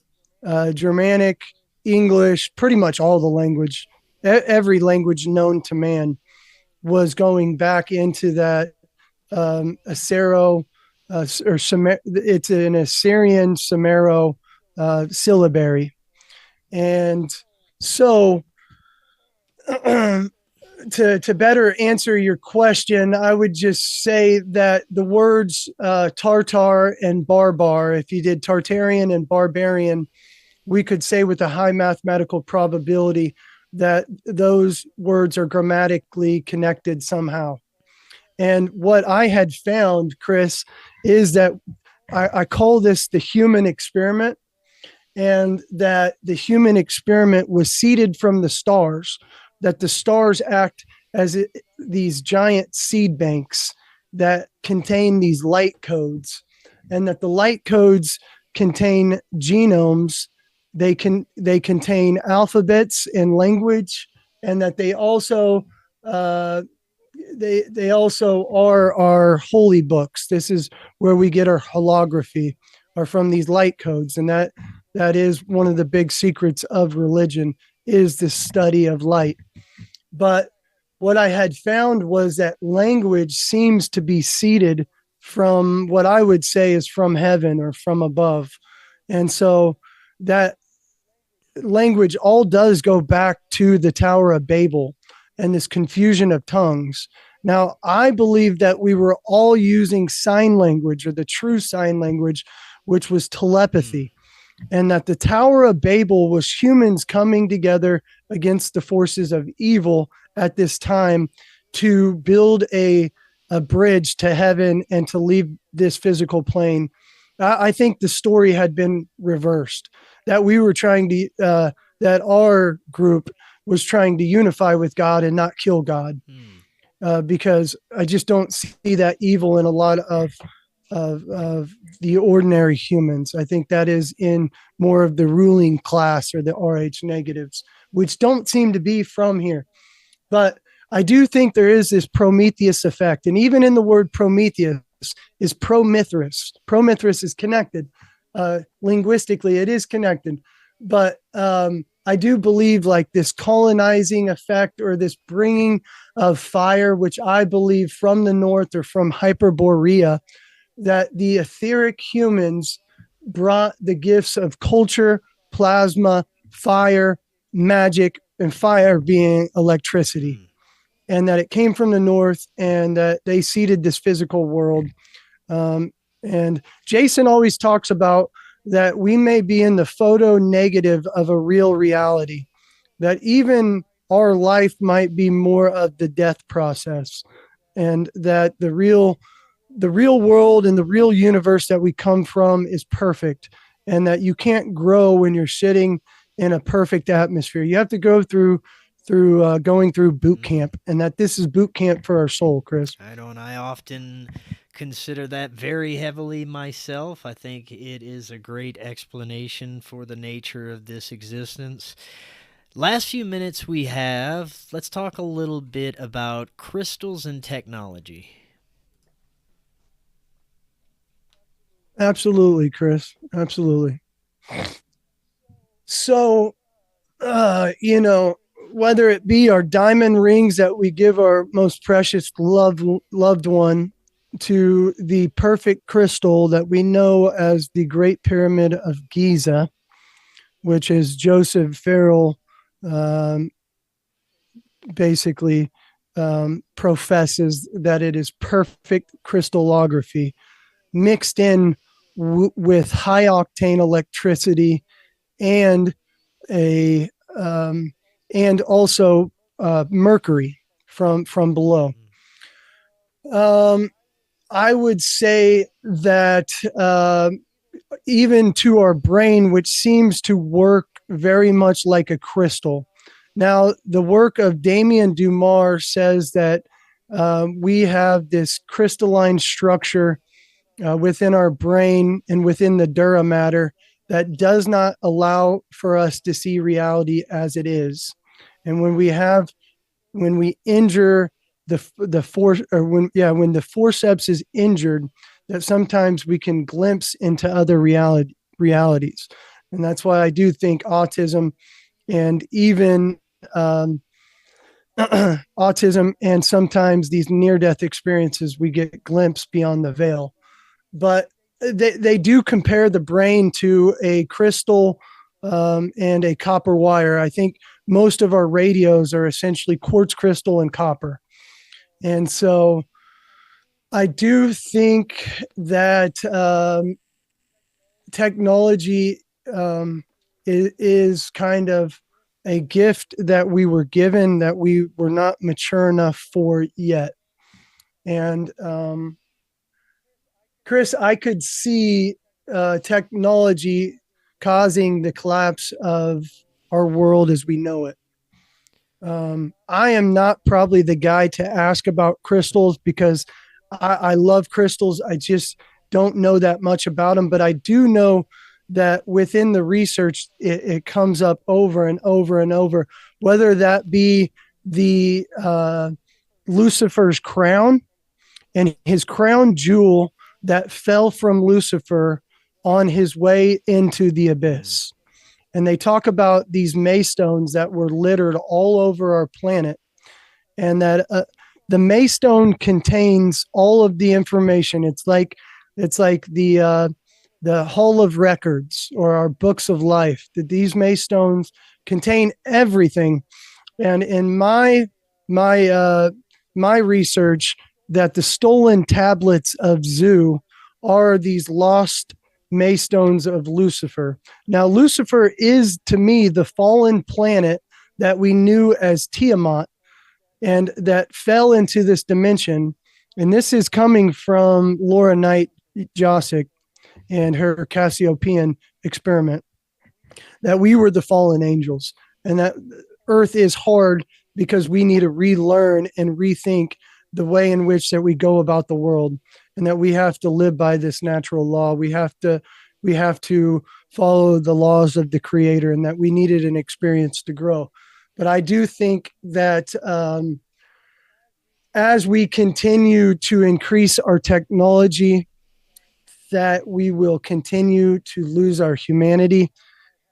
Speaker 3: Germanic, English, pretty much all the language, every language known to man. was going back into that Assyro it's an Assyrian Sumero syllabary. And so to better answer your question, I would just say that the words Tartar and Barbar, if you did Tartarian and Barbarian, we could say with a high mathematical probability that those words are grammatically connected somehow. And what I had found, Chris, is that I call this the human experiment, and that the human experiment was seeded from the stars, that the stars act as these giant seed banks that contain these light codes, and that the light codes contain genomes. They contain alphabets and language, and that they also they also are our holy books. This is where we get our holography, are from these light codes, and that is one of the big secrets of religion, is the study of light. But what I had found was that language seems to be seeded from what I would say is from heaven or from above. And so that language all does go back to the Tower of Babel and this confusion of tongues. Now, I believe that we were all using sign language, or the true sign language, which was telepathy, and that the Tower of Babel was humans coming together against the forces of evil at this time to build a bridge to heaven and to leave this physical plane. I think the story had been reversed, that we were trying to, that our group was trying to unify with God and not kill God. Because I just don't see that evil in a lot of the ordinary humans. I think that is in more of the ruling class, or the RH negatives, which don't seem to be from here. But I do think there is this Prometheus effect. And even in the word Prometheus is Promithras. Promithras is connected. Linguistically, it is connected. But I do believe like this colonizing effect, or this bringing of fire, which I believe from the north or from Hyperborea, that the etheric humans brought the gifts of culture, plasma, fire, magic, and fire being electricity. And that it came from the north, and that they seeded this physical world. And Jason always talks about that we may be in the photo negative of a real reality, that even our life might be more of the death process, and that the real world and the real universe that we come from is perfect, and that you can't grow when you're sitting in a perfect atmosphere. You have to go through going through boot camp, and that this is boot camp for our soul, Chris.
Speaker 2: I often consider that very heavily myself. I think it is a great explanation for the nature of this existence. Last few minutes we have, let's talk a little bit about crystals and technology.
Speaker 3: Absolutely, Chris. Absolutely. So, whether it be our diamond rings that we give our most precious loved one, to the perfect crystal that we know as the Great Pyramid of Giza, which is Joseph Farrell basically professes that it is perfect crystallography mixed in with high octane electricity and also mercury from below. I would say that even to our brain, which seems to work very much like a crystal. Now, the work of Damien Dumar says that we have this crystalline structure within our brain and within the dura mater that does not allow for us to see reality as it is. And when we injure when the forceps is injured, that sometimes we can glimpse into other realities. And that's why I do think autism and even autism and sometimes these near-death experiences, we get glimpse beyond the veil. But they do compare the brain to a crystal and a copper wire. I think most of our radios are essentially quartz crystal and copper. And so I do think that technology is kind of a gift that we were given that we were not mature enough for yet. And Chris, I could see technology causing the collapse of our world as we know it. I am not probably the guy to ask about crystals because I love crystals. I just don't know that much about them, but I do know that within the research, it comes up over and over and over, whether that be the Lucifer's crown and his crown jewel that fell from Lucifer on his way into the abyss. And they talk about these maystones that were littered all over our planet, and that the maystone contains all of the information. It's like the Hall of Records or our books of life. That these maystones contain everything. And in my research, that the stolen tablets of Zu are these lost maystones of Lucifer. Now, Lucifer is, to me, the fallen planet that we knew as Tiamat and that fell into this dimension. And this is coming from Laura Knight Josic and her Cassiopean experiment, that we were the fallen angels and that Earth is hard because we need to relearn and rethink the way in which that we go about the world, and that we have to live by this natural law. We have to follow the laws of the Creator, and that we needed an experience to grow. But I do think that as we continue to increase our technology, that we will continue to lose our humanity.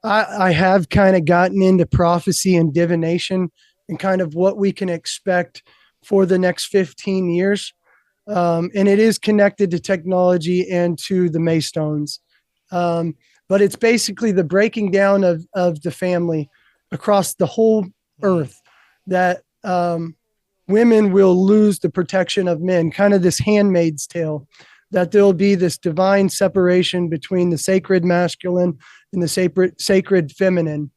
Speaker 3: I have kind of gotten into prophecy and divination and kind of what we can expect for the next 15 years. And it is connected to technology and to the maystones. But it's basically the breaking down of the family across the whole earth, that women will lose the protection of men, kind of this Handmaid's Tale, that there'll be this divine separation between the sacred masculine and the sacred feminine.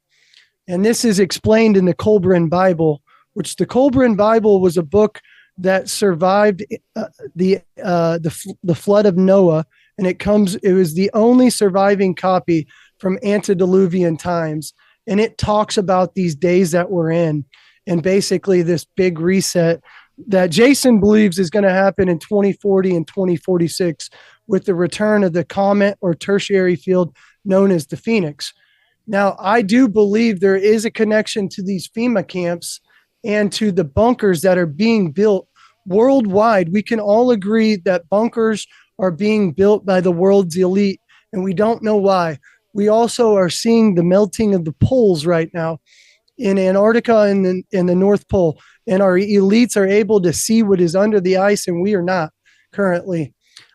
Speaker 3: And this is explained in the Colburn Bible, which the Colburn Bible was a book that survived the flood of Noah. And it was the only surviving copy from antediluvian times. And it talks about these days that we're in, and basically this big reset that Jason believes is going to happen in 2040 and 2046 with the return of the comet or tertiary field known as the Phoenix. Now, I do believe there is a connection to these FEMA camps and to the bunkers that are being built worldwide. We can all agree that bunkers are being built by the world's elite, and we don't know why. We also are seeing the melting of the poles right now in Antarctica and in the North Pole, and our elites are able to see what is under the ice, and we are not currently.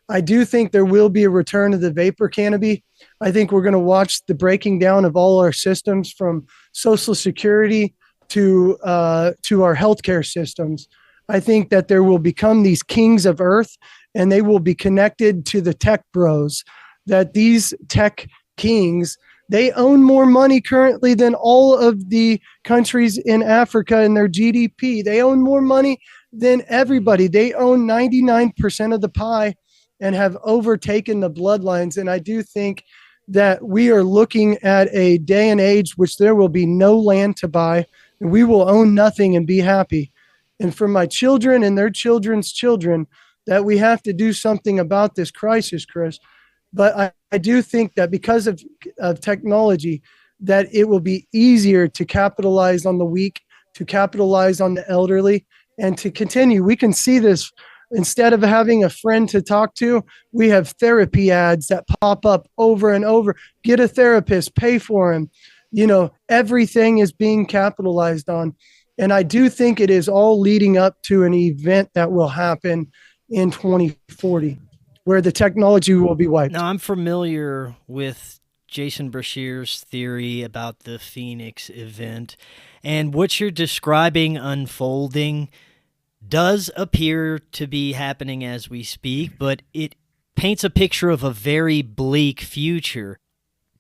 Speaker 3: I do think there will be a return of the vapor canopy. I think we're going to watch the breaking down of all our systems, from Social Security to our healthcare systems. I think that there will become these kings of earth, and they will be connected to the tech bros, that these tech kings, they own more money currently than all of the countries in Africa in their GDP. They own more money than everybody. They own 99% of the pie and have overtaken the bloodlines. And I do think that we are looking at a day and age which there will be no land to buy, and we will own nothing and be happy. And for my children and their children's children, that we have to do something about this crisis, Chris. But I do think that because of technology, that it will be easier to capitalize on the weak, to capitalize on the elderly, and to continue. We can see this. Instead of having a friend to talk to, we have therapy ads that pop up over and over. Get a therapist, pay for him. You know, everything is being capitalized on. And I do think it is all leading up to an event that will happen in 2040 where the technology will be wiped.
Speaker 2: Now, I'm familiar with Jason Brashear's theory about the Phoenix event, and what you're describing unfolding does appear to be happening as we speak, but it paints a picture of a very bleak future.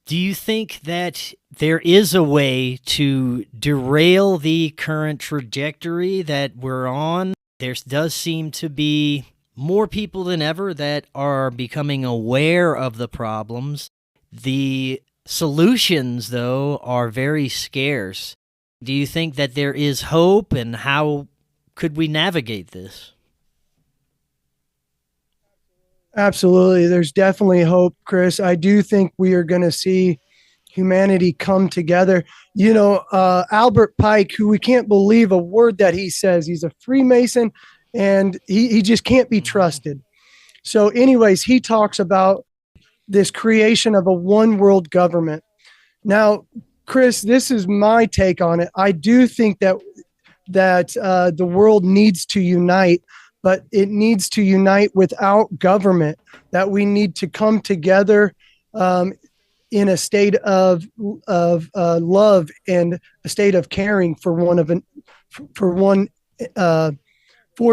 Speaker 2: Do you think that there is a way to derail the current trajectory that we're on? There does seem to be more people than ever that are becoming aware of the problems. The solutions, though, are very scarce. Do you think that there is hope, and how could we navigate this?
Speaker 3: Absolutely. There's definitely hope, Chris. I do think we are going to see humanity come together. Albert Pike, who we can't believe a word that he says, he's a Freemason and he just can't be trusted. So anyways, he talks about this creation of a one world government. Now, Chris, this is my take on it. I do think that the world needs to unite, but it needs to unite without government, that we need to come together in a state of love and a state of caring for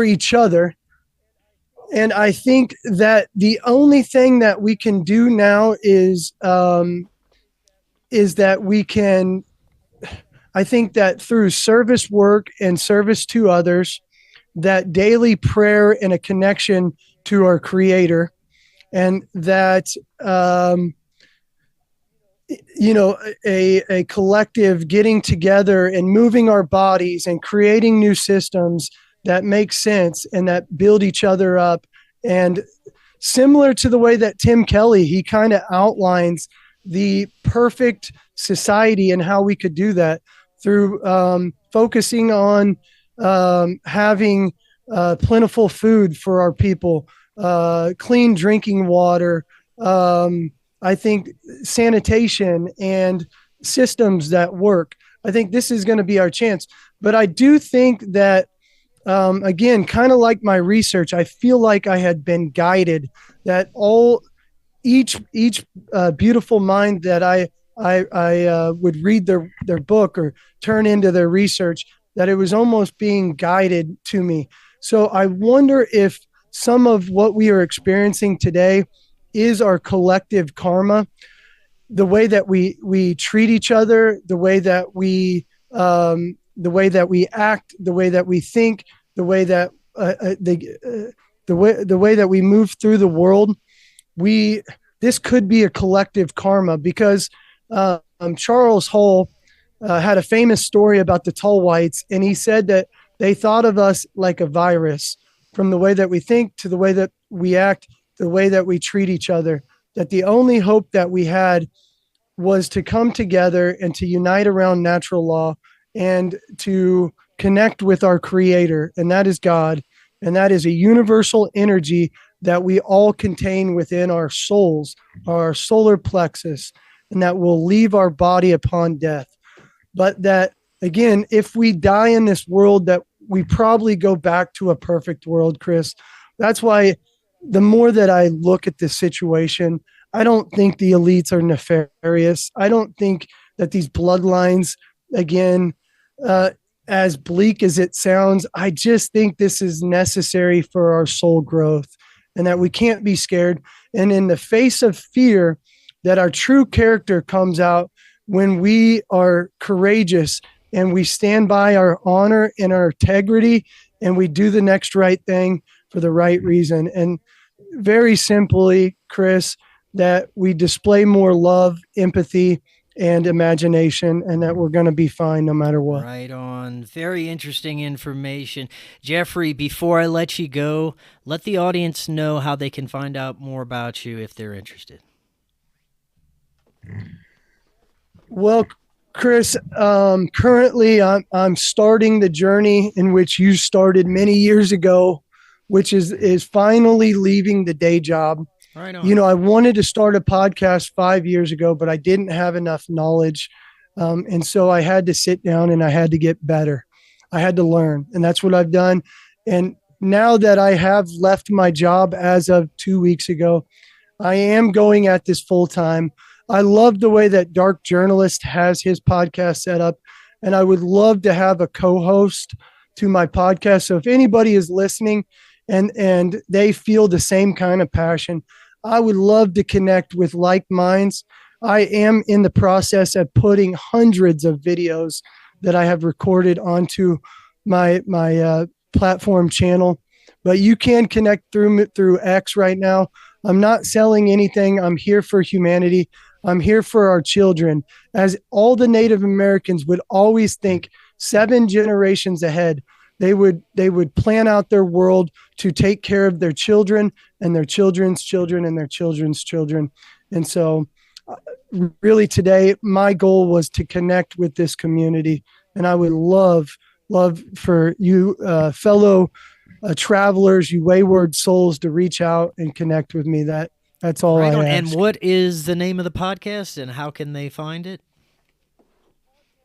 Speaker 3: each other. And I think that the only thing that we can do now is that we can, I think that through service work and service to others, that daily prayer and a connection to our Creator, and that a collective getting together and moving our bodies and creating new systems that make sense and that build each other up. And similar to the way that Tim Kelly, he kind of outlines the perfect society and how we could do that through focusing on having plentiful food for our people, clean drinking water, I think sanitation and systems that work. I think this is going to be our chance. But I do think that, again, kind of like my research, I feel like I had been guided, that each beautiful mind that I would read their book or turn into their research, that it was almost being guided to me. So I wonder if some of what we are experiencing today is our collective karma, the way that we treat each other, the way that we act, the way that we think, the way that the way that we move through the world. This could be a collective karma, because Charles Hull had a famous story about the tall whites, and he said that they thought of us like a virus, from the way that we think to the way that we act, the way that we treat each other, that the only hope that we had was to come together and to unite around natural law and to connect with our Creator, and that is God, and that is a universal energy that we all contain within our souls, our solar plexus, and that will leave our body upon death. But that, again, if we die in this world, that we probably go back to a perfect world, Chris. That's why the more that I look at this situation, I don't think the elites are nefarious. I don't think that these bloodlines, again, as bleak as it sounds, I just think this is necessary for our soul growth, and that we can't be scared. And in the face of fear, that our true character comes out when we are courageous and we stand by our honor and our integrity, and we do the next right thing for the right reason. And very simply, Chris, that we display more love, empathy, and imagination, and that we're going to be fine no matter what.
Speaker 2: Right on. Very interesting information. Jeffrey, before I let you go, let the audience know how they can find out more about you if they're interested.
Speaker 3: Well, Chris, currently I'm starting the journey in which you started many years ago, which is finally leaving the day job.
Speaker 2: Right on.
Speaker 3: You know, I wanted to start a podcast 5 years ago, but I didn't have enough knowledge. And so I had to sit down and I had to get better. I had to learn, and that's what I've done. And now that I have left my job as of 2 weeks ago, I am going at this full time. I love the way that Dark Journalist has his podcast set up, and I would love to have a co-host to my podcast. So if anybody is listening and they feel the same kind of passion, I would love to connect with like minds. I am in the process of putting hundreds of videos that I have recorded onto my platform channel, but you can connect through X right now. I'm not selling anything. I'm here for humanity. I'm here for our children. As all the Native Americans would always think 7 generations ahead, they would plan out their world to take care of their children and their children's children and their children's children. And so really today, my goal was to connect with this community. And I would love for you fellow travelers, you wayward souls, to reach out and connect with me. That's all
Speaker 2: right
Speaker 3: I
Speaker 2: on.
Speaker 3: ask.
Speaker 2: And what is the name of the podcast, and how can they find it?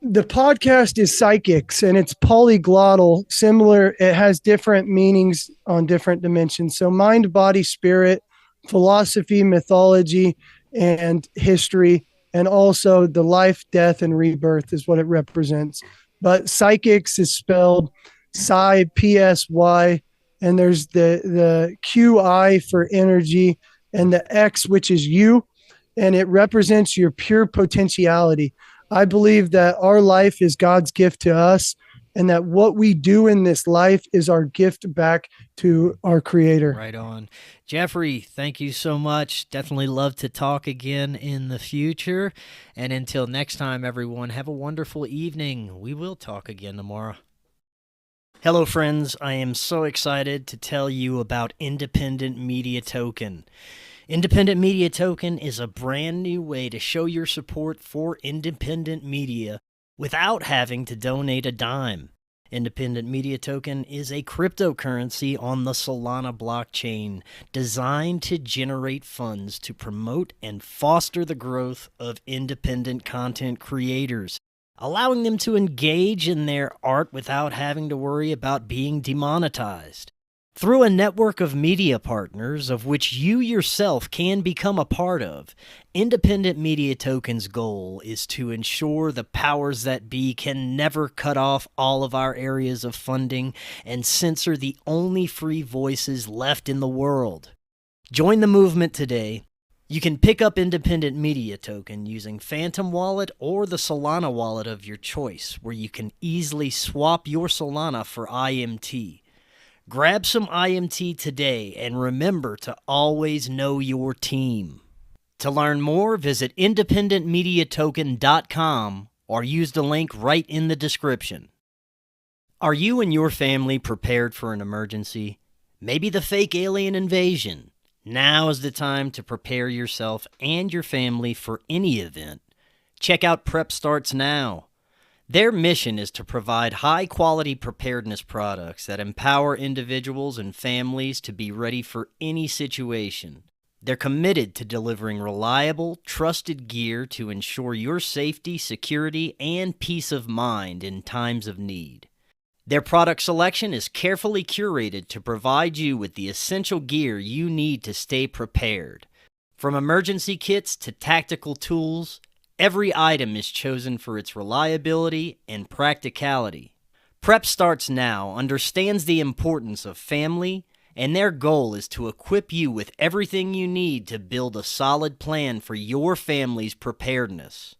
Speaker 3: The podcast is Psychics, and it's polyglottal, similar. It has different meanings on different dimensions. So mind, body, spirit, philosophy, mythology, and history, and also the life, death, and rebirth is what it represents. But Psychics is spelled Psy, P-S-Y, and there's the Q-I for energy, and the X, which is you, and it represents your pure potentiality. I believe that our life is God's gift to us, and that what we do in this life is our gift back to our Creator.
Speaker 2: Right on. Jeffrey, thank you so much. Definitely love to talk again in the future. And until next time, everyone, have a wonderful evening. We will talk again tomorrow. Hello, friends. I am so excited to tell you about Independent Media Token. Independent Media Token is a brand new way to show your support for independent media without having to donate a dime. Independent Media Token is a cryptocurrency on the Solana blockchain designed to generate funds to promote and foster the growth of independent content creators, allowing them to engage in their art without having to worry about being demonetized. Through a network of media partners, of which you yourself can become a part of, Independent Media Token's goal is to ensure the powers that be can never cut off all of our areas of funding and censor the only free voices left in the world. Join the movement today. You can pick up Independent Media Token using Phantom Wallet or the Solana wallet of your choice, where you can easily swap your Solana for IMT. Grab some IMT today, and remember to always know your team. To learn more, visit independentmediatoken.com or use the link right in the description. Are you and your family prepared for an emergency? Maybe the fake alien invasion? Now is the time to prepare yourself and your family for any event. Check out Prep Starts Now. Their mission is to provide high-quality preparedness products that empower individuals and families to be ready for any situation. They're committed to delivering reliable, trusted gear to ensure your safety, security, and peace of mind in times of need. Their product selection is carefully curated to provide you with the essential gear you need to stay prepared. From emergency kits to tactical tools, every item is chosen for its reliability and practicality. Prep Starts Now understands the importance of family, and their goal is to equip you with everything you need to build a solid plan for your family's preparedness.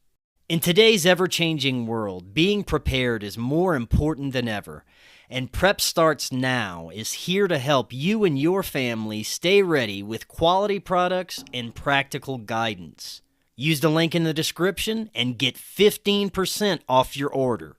Speaker 2: In today's ever-changing world, being prepared is more important than ever, and Prep Starts Now is here to help you and your family stay ready with quality products and practical guidance. Use the link in the description and get 15% off your order.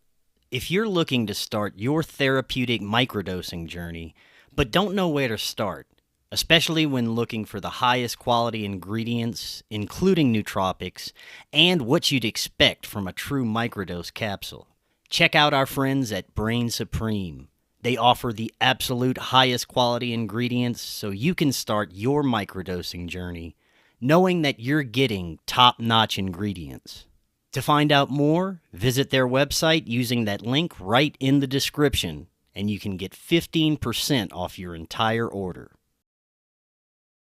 Speaker 2: If you're looking to start your therapeutic microdosing journey, but don't know where to start, especially when looking for the highest quality ingredients, including nootropics, and what you'd expect from a true microdose capsule, check out our friends at Brainsupreme. They offer the absolute highest quality ingredients so you can start your microdosing journey knowing that you're getting top-notch ingredients. To find out more, visit their website using that link right in the description, and you can get 15% off your entire order.